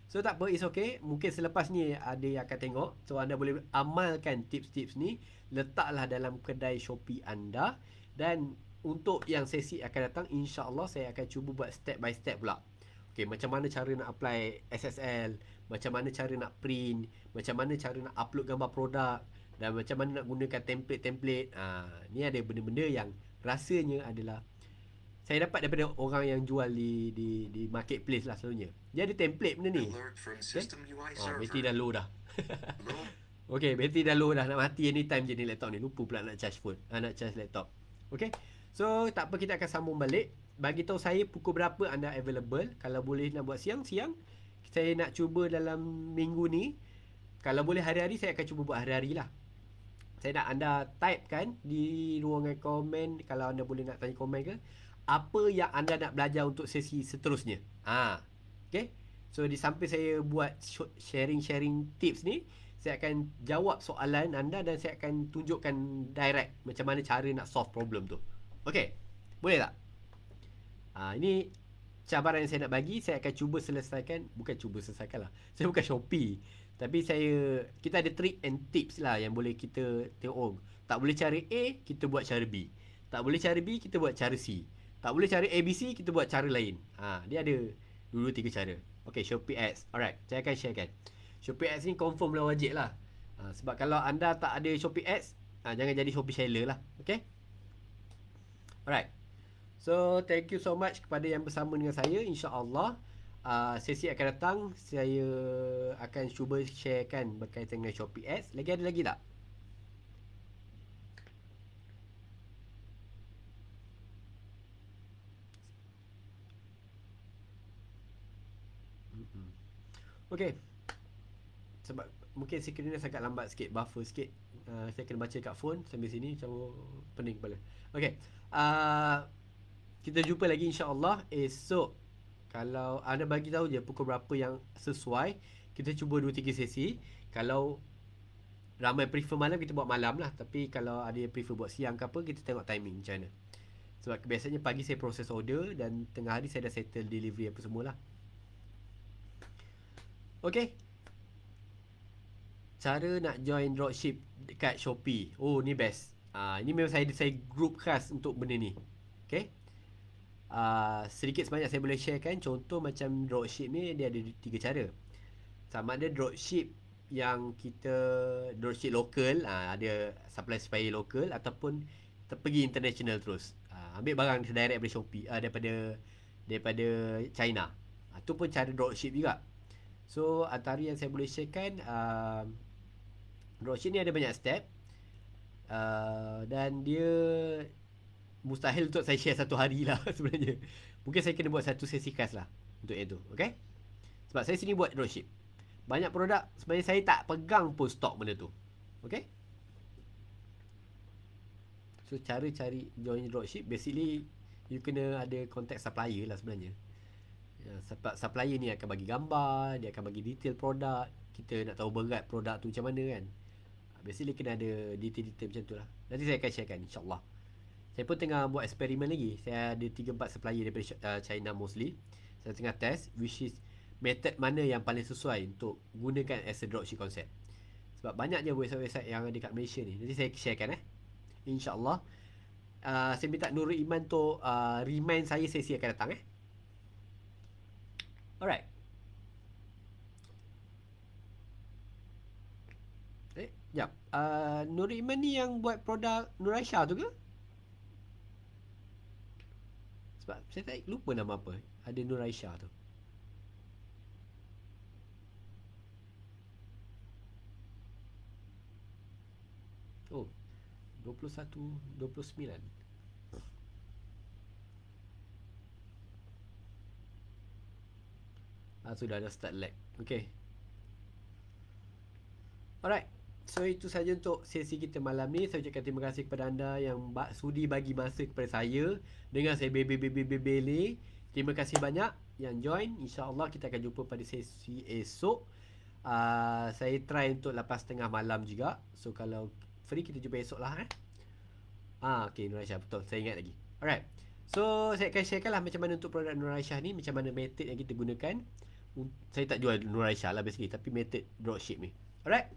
So tak apa, it's okay. Mungkin selepas ni ada yang akan tengok. So anda boleh amalkan tips-tips ni. Letaklah dalam kedai Shopee anda. Dan untuk yang sesi akan datang, insyaAllah saya akan cuba buat step by step pula. Okay, macam mana cara nak apply SSL, macam mana cara nak print, macam mana cara nak upload gambar produk, dan macam mana nak gunakan template-template. Ni ada benda-benda yang rasanya adalah saya dapat daripada orang yang jual di marketplace lah selalunya. Dia ada template benda ni. Okay? Bateri dah low dah. Okay, bateri dah low dah. Nak mati anytime je ni laptop ni. Lupa pula nak charge phone. Nak charge laptop. Okay. So, tak apa, kita akan sambung balik. Bagi tahu saya pukul berapa anda available. Kalau boleh nak buat siang. Saya nak cuba dalam minggu ni. Kalau boleh hari-hari, saya akan cuba buat hari-hari lah. Saya nak anda type kan di ruangan komen. Kalau anda boleh nak tanya komen ke, apa yang anda nak belajar untuk sesi seterusnya. Okay. So di samping saya buat sharing tips ni, saya akan jawab soalan anda dan saya akan tunjukkan direct macam mana cara nak solve problem tu. Okay. Boleh tak? Ini cabaran yang saya nak bagi. Saya akan cuba selesaikan. Bukan cuba selesaikan lah. Saya bukan Shopee. Tapi kita ada trick and tips lah yang boleh kita tengok. Tak boleh cara A, kita buat cara B. Tak boleh cara B, kita buat cara C. Tak boleh cara ABC, kita buat cara lain. Dia ada dulu 3 cara. Okay, Shopee Ads. Alright, saya akan sharekan. Shopee Ads ni confirm lah, wajib lah. Sebab kalau anda tak ada Shopee Ads, jangan jadi Shopee seller lah. Okay. Alright. So, thank you so much kepada yang bersama dengan saya. InsyaAllah sesi akan datang, saya akan cuba sharekan berkaitan dengan Shopee Ads. Ada lagi tak? Okay. Sebab mungkin screen ni agak lambat sikit, buffer sikit. Saya kena baca kat phone sambil sini macam pening kepala. Okay. Kita jumpa lagi insyaAllah esok. Kalau anda bagi tahu je pukul berapa yang sesuai, kita cuba 2-3 sesi. Kalau ramai prefer malam, kita buat malam lah. Tapi kalau ada yang prefer buat siang ke apa, kita tengok timing macam mana. Sebab biasanya pagi saya proses order dan tengah hari saya dah settle delivery apa semua lah. Okay. Cara nak join dropship dekat Shopee. Oh, ni best. Ini memang saya group khas untuk benda ni. Okay. Sedikit sebanyak saya boleh sharekan. Contoh macam dropship ni, dia ada 3 cara. sama ada dropship yang kita dropship lokal, ada supply supplier lokal, ataupun pergi international terus. Ambil barang direct daripada Shopee, daripada China. Itu pun cara dropship juga. So antara yang saya boleh sharekan, dropship ni ada banyak step, dan dia mustahil untuk saya share satu hari lah sebenarnya. Mungkin saya kena buat satu sesi khas lah untuk itu. Okay, sebab saya sini buat dropship, banyak produk sebenarnya saya tak pegang pun stok benda tu. Okay, so cara cari join dropship, basically you kena ada contact supplier lah sebenarnya. Sebab supplier ni akan bagi gambar, dia akan bagi detail produk, kita nak tahu berat produk tu macam mana kan. Basically kena ada detail-detail macam tu lah. Nanti saya akan sharekan, insyaAllah. Saya pun tengah buat eksperimen lagi. Saya ada 3-4 supplier daripada China mostly. Saya tengah test which is method mana yang paling sesuai untuk gunakan as a dropship concept. Sebab banyak je website-website yang ada kat Malaysia ni. Nanti saya sharekan InsyaAllah. Saya minta Nurul Iman tu remind saya sesi akan datang Alright. Jap. Nurul Iman ni yang buat produk Nur Aisyah tu ke? Sebab saya tak lupa nama apa. Ada Nur Aisyah tu. Oh, 21, 29. Sudah ada start lag. Okay. Alright. So itu saja untuk sesi kita malam ni. Saya ucapkan terima kasih kepada anda yang sudi bagi masa kepada saya dengan saya bebel ni. Terima kasih banyak yang join. InsyaAllah kita akan jumpa pada sesi esok. Saya try untuk lepas tengah malam juga. So kalau free kita jumpa esok lah okay, Nur Aisyah, betul, saya ingat lagi. Alright. So saya akan sharekan lah macam mana untuk produk Nur Aisyah ni, macam mana method yang kita gunakan. Saya tak jual Nur Aisyah lah basically, tapi method dropship ni. Alright.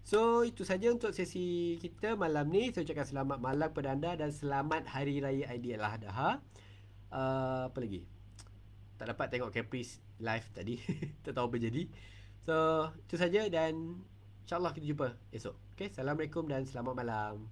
So itu saja untuk sesi kita malam ni. Saya ucapkan selamat malam kepada anda dan selamat Hari Raya Aidiladha. Apa lagi? Tak dapat tengok Caprice live tadi. Tak tahu apa jadi. So itu saja dan InsyaAllah kita jumpa esok. Okay, Assalamualaikum dan selamat malam.